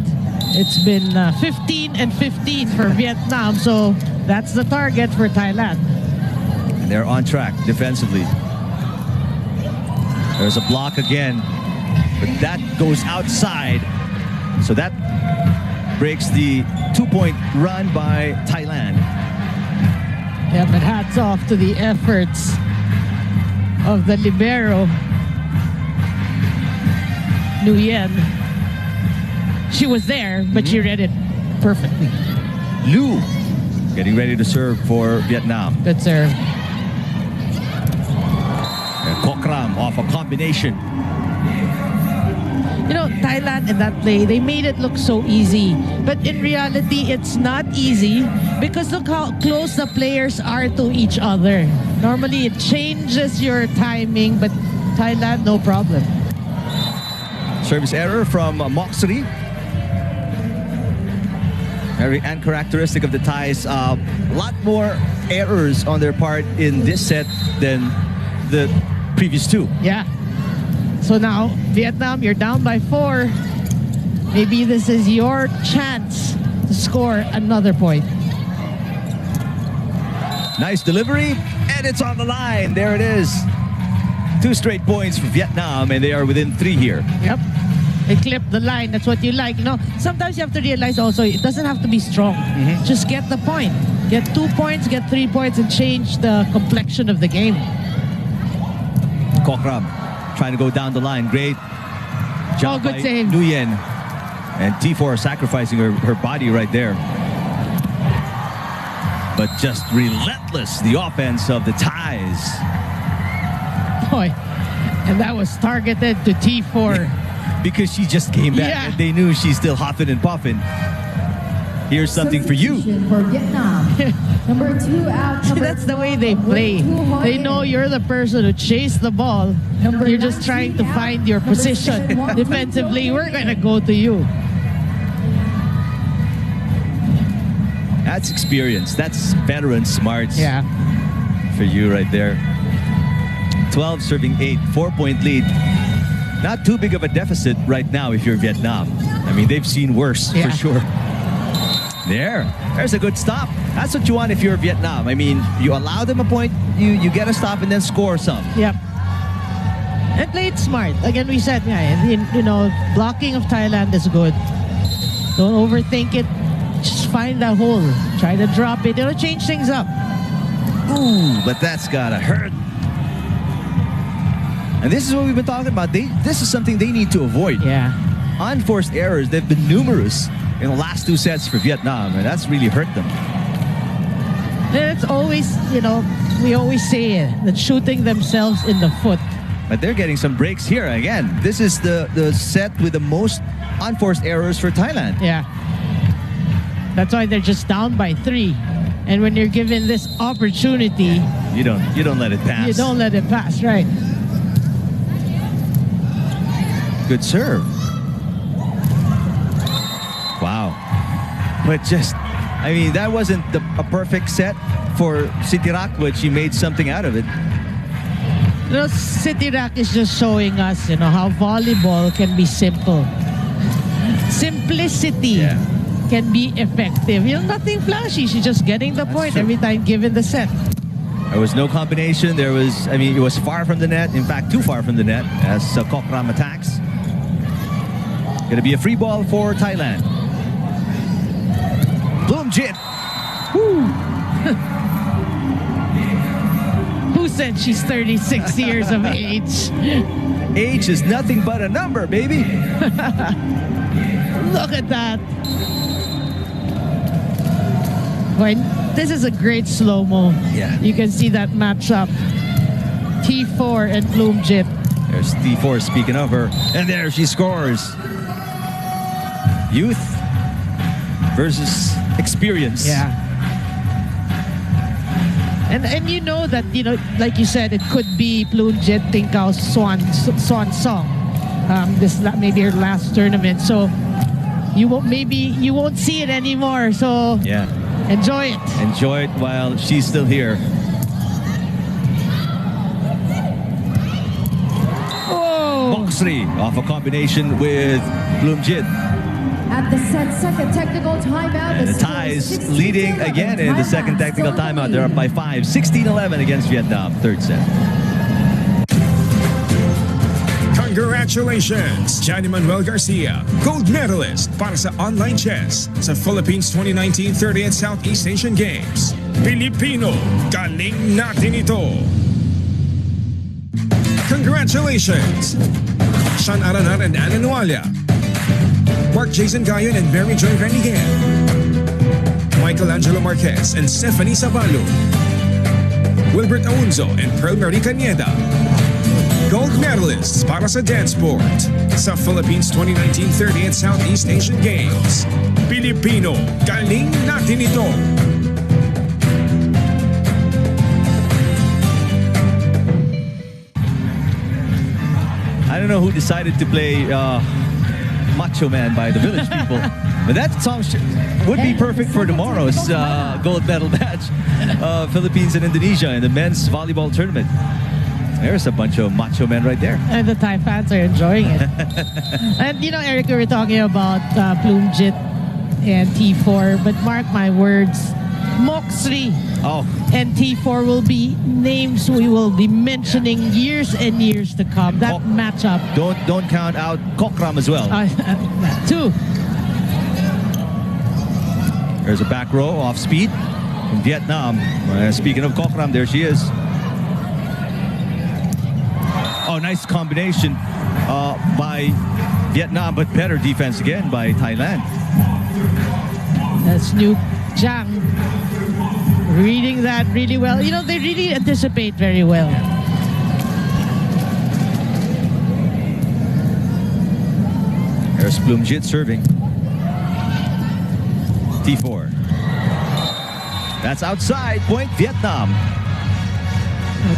B: It's been 15 and 15 for Vietnam, so that's the target for Thailand.
A: And they're on track defensively. There's a block again, but that goes outside. So that breaks the 2-point run by Thailand.
B: Yeah, but hats off to the efforts of the libero, Nguyen. She was there, but she read it perfectly.
A: Liu getting ready to serve for Vietnam.
B: Good serve.
A: Kokram off a combination.
B: Thailand in that play, they made it look so easy. But in reality, it's not easy because look how close the players are to each other. Normally, it changes your timing, but Thailand, no problem.
A: Service error from Moxley. Very uncharacteristic of the Thais. A lot more errors on their part in this set than the previous two.
B: Yeah. So now, Vietnam, you're down by 4. Maybe this is your chance to score another point.
A: Nice delivery, and it's on the line. There it is. 2 straight points for Vietnam, and they are within 3 here.
B: Yep. They clip the line. That's what you like. Sometimes you have to realize also, it doesn't have to be strong. Just get the point. Get 2 points, get 3 points, and change the complexion of the game.
A: Kokram trying to go down the line. Great job
B: good
A: by
B: save.
A: Nguyen. And T4 sacrificing her body right there. But just relentless, the offense of the Thais.
B: Boy, and that was targeted to T4.
A: Because she just came back and they knew she's still huffing and puffing. Here's something for you.
C: For Vietnam. Number 2 out.
B: That's the way they play. They know you're the person who chased the ball. You're just trying to find your position. Defensively, we're going to go to you.
A: That's experience. That's veteran smarts.
B: Yeah.
A: For you right there. 12 serving 8, 4-point lead. Not too big of a deficit right now if you're Vietnam. I mean, they've seen worse for sure. There's a good stop. That's what you want if you're Vietnam. I mean, you allow them a point, you get a stop and then score some.
B: Yep. And play it smart. Again, we said, blocking of Thailand is good. Don't overthink it. Just find a hole. Try to drop it. It'll change things up.
A: Ooh, but that's gotta hurt. And this is what we've been talking about. This is something they need to avoid.
B: Yeah.
A: Unforced errors, they've been numerous in the last 2 sets for Vietnam, and that's really hurt them.
B: And it's always, we always say it, that shooting themselves in the foot.
A: But they're getting some breaks here. Again, this is the set with the most unforced errors for Thailand.
B: Yeah. That's why they're just down by 3. And when you're given this opportunity,
A: you don't let it pass.
B: You don't let it pass, right?
A: Good serve. Wow. But that wasn't a perfect set for Sitirak, but she made something out of it.
B: Sitirak is just showing us, how volleyball can be simple. Simplicity can be effective. Nothing flashy. She's just getting the point every time given the set.
A: There was no combination. It was far from the net. In fact, too far from the net as Kokram attacks. Gonna be a free ball for Thailand. Bloomjit.
B: Who said she's 36 years of age?
A: Age is nothing but a number, baby.
B: Look at that. Boy, this is a great slow-mo.
A: Yeah.
B: You can see that matchup. T4 and Bloomjit.
A: There's T4 speaking of her. And there she scores. Youth versus experience.
B: Yeah. And you know that, like you said, it could be Bloomjit Tingkao's swan song. Maybe her last tournament. So you won't see it anymore. So enjoy it.
A: Enjoy it while she's still here.
B: Oh.
A: Moxley off a combination with Bloomjit.
C: At the second technical timeout,
A: and the Thais leading again in the second technical timeout. They're up by 5, 16-11 against Vietnam. Third set.
E: Congratulations, Johnny Manuel Garcia, gold medalist para sa online chess sa Philippines 2019 30th Southeast Asian Games. Pilipino, galing natin ito. Congratulations, Sean Aranar and Ana Nualia, Mark Jason Gayon and Mary Joy Renigan, Michelangelo Marquez and Stephanie Sabalo, Wilbert Aunzo and Pearl Marie Cañeda. Gold medalists para sa dance sport sa Philippines 2019 30th Southeast Asian Games. Pilipino, galing natin ito.
A: I don't know who decided to play Macho Man by the Village People, but that song would be perfect for tomorrow's gold medal match, Philippines and Indonesia in the men's volleyball tournament. There's a bunch of macho men right there.
B: And the Thai fans are enjoying it. And Eric, we were talking about Bloomjit and T4, but mark my words, Moxley and T4 will be names we will be mentioning years and years to come. That matchup.
A: Don't count out Kokram as well.
B: Too.
A: There's a back row off speed from Vietnam. Speaking of Kokram, there she is. Oh, nice combination by Vietnam, but better defense again by Thailand.
B: That's New Jang reading that really well. They really anticipate very well.
A: There's Bloomjit serving. T4. That's outside. Point Vietnam.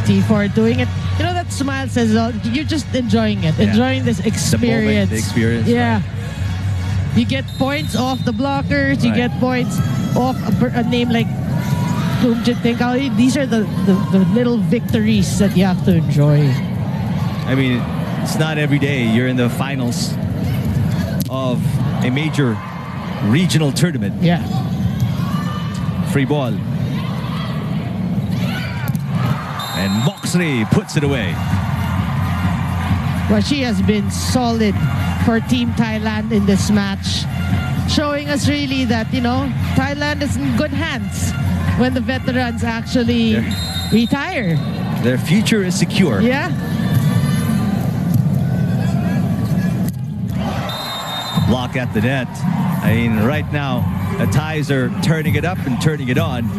B: T4 doing it. That smile says you're just enjoying it, enjoying this experience.
A: The experience.
B: Yeah. Right. You get points off the blockers, you get points off a name like Tinkao, these are the little victories that you have to enjoy.
A: I mean, it's not every day you're in the finals of a major regional tournament.
B: Yeah.
A: Free ball. And Moxley puts it away.
B: Well, she has been solid for Team Thailand in this match, showing us really that, Thailand is in good hands when the veterans actually retire.
A: Their future is secure.
B: Yeah.
A: Block at the net. I mean, right now, the Thais are turning it up and turning it on.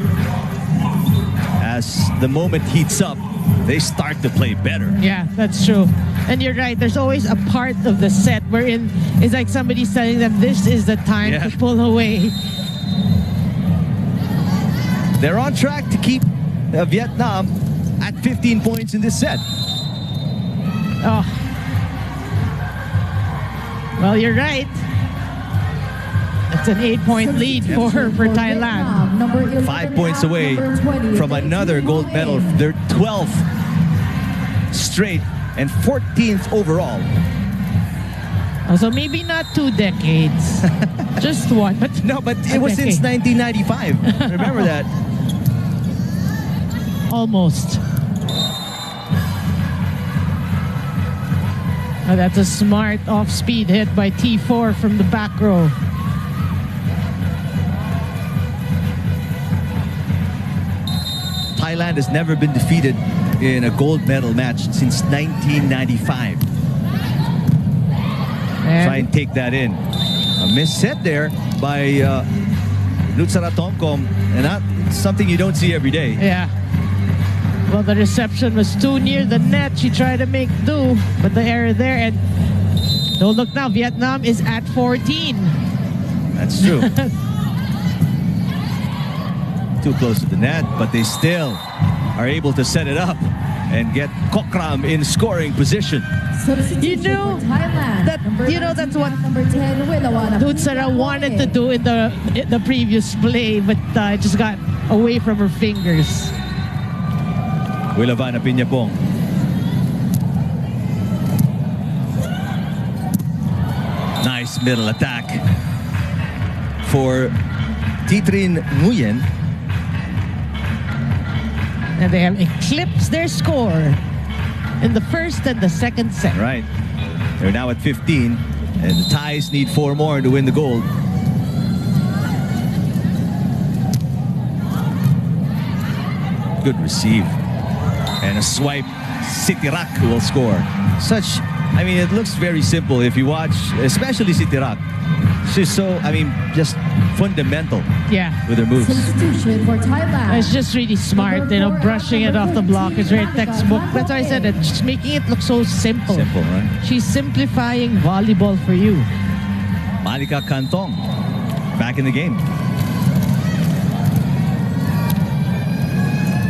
A: As the moment heats up, they start to play better.
B: Yeah, that's true. And you're right, there's always a part of the set wherein it's like somebody's telling them this is the time to pull away.
A: They're on track to keep Vietnam at 15 points in this set.
B: Oh. Well, you're right. It's an 8-point lead for Thailand.
A: 5 points away from another gold medal. Their 12th straight and 14th overall.
B: So maybe not 2 decades, just one. But
A: no, but it was since 1995. Remember that?
B: Almost. Oh, that's a smart off-speed hit by T4 from the back row.
A: Thailand has never been defeated in a gold medal match since 1995. Try and take that in. A missed set there by Nutsara Tomkom, and that's something you don't see every day.
B: Yeah. Well, the reception was too near the net. She tried to make do, but the error there. And don't look now, Vietnam is at 14.
A: That's true. Too close to the net, but they still are able to set it up and get Kokram in scoring position.
B: You know that's what Nutsara wanted to do in the previous play, but it just got away from her fingers.
A: Wilavana Piñapong. Nice middle attack for Titrin Nguyen.
B: And they have eclipsed their score in the first and the second set.
A: Right. They're now at 15, and the Thais need 4 more to win the gold. Good receive. And a swipe. Sitirak will score. It looks very simple if you watch, especially Sitirak. She's so, just fundamental with her moves.
C: Substitution for Thailand.
B: It's just really smart, brushing it off the block is very textbook. That's why I said it, just making it look so simple.
A: Simple, right? She's
B: simplifying volleyball for you.
A: Malika Kantong, back in the game.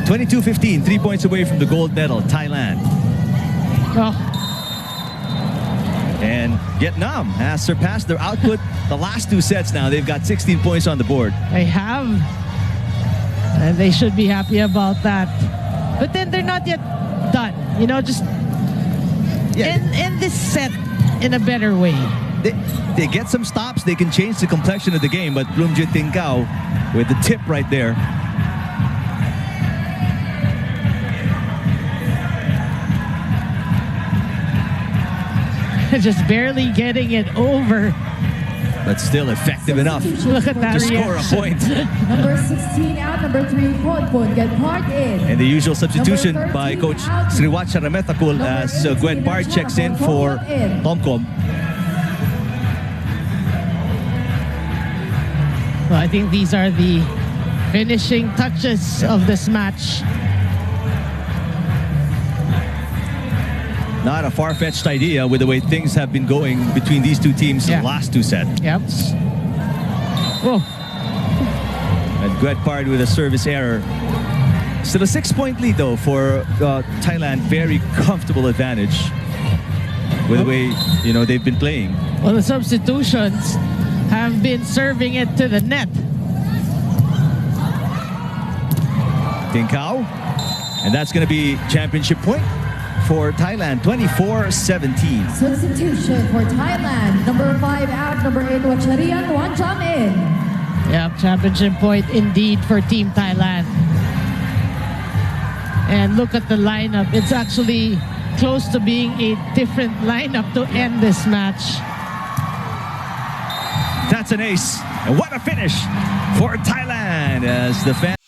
A: 22-15, 3 points away from the gold medal, Thailand.
B: Oh.
A: And Vietnam has surpassed their output the last 2 sets now. They've got 16 points on the board.
B: They have. And they should be happy about that. But then they're not yet done. Just end this set in a better way.
A: They get some stops. They can change the complexion of the game. But Bloomjit Tinkao with the tip right there.
B: Just barely getting it over.
A: But still effective enough
B: Look at that
A: to score a point.
C: Number 16 out, number 3, Ponpon get part in.
A: And the usual substitution by Coach Sriwat Sharametakul as Gwen Bard checks in for Tomkom.
B: Well, I think these are the finishing touches of this match.
A: Not a far-fetched idea with the way things have been going between these 2 teams in the last 2 sets.
B: Yep. Whoa.
A: And Guetpard with a service error. Still a 6-point lead though for Thailand. Very comfortable advantage with the way they've been playing.
B: Well, the substitutions have been serving it to the net.
A: Tinkao. And that's going to be championship point for Thailand, 24-17.
C: Substitution for Thailand. Number 5 out, number 8, Wacharian Wanjamin.
B: Yeah, championship point indeed for Team Thailand. And look at the lineup. It's actually close to being a different lineup to end this match.
A: That's an ace. And what a finish for Thailand as the fans.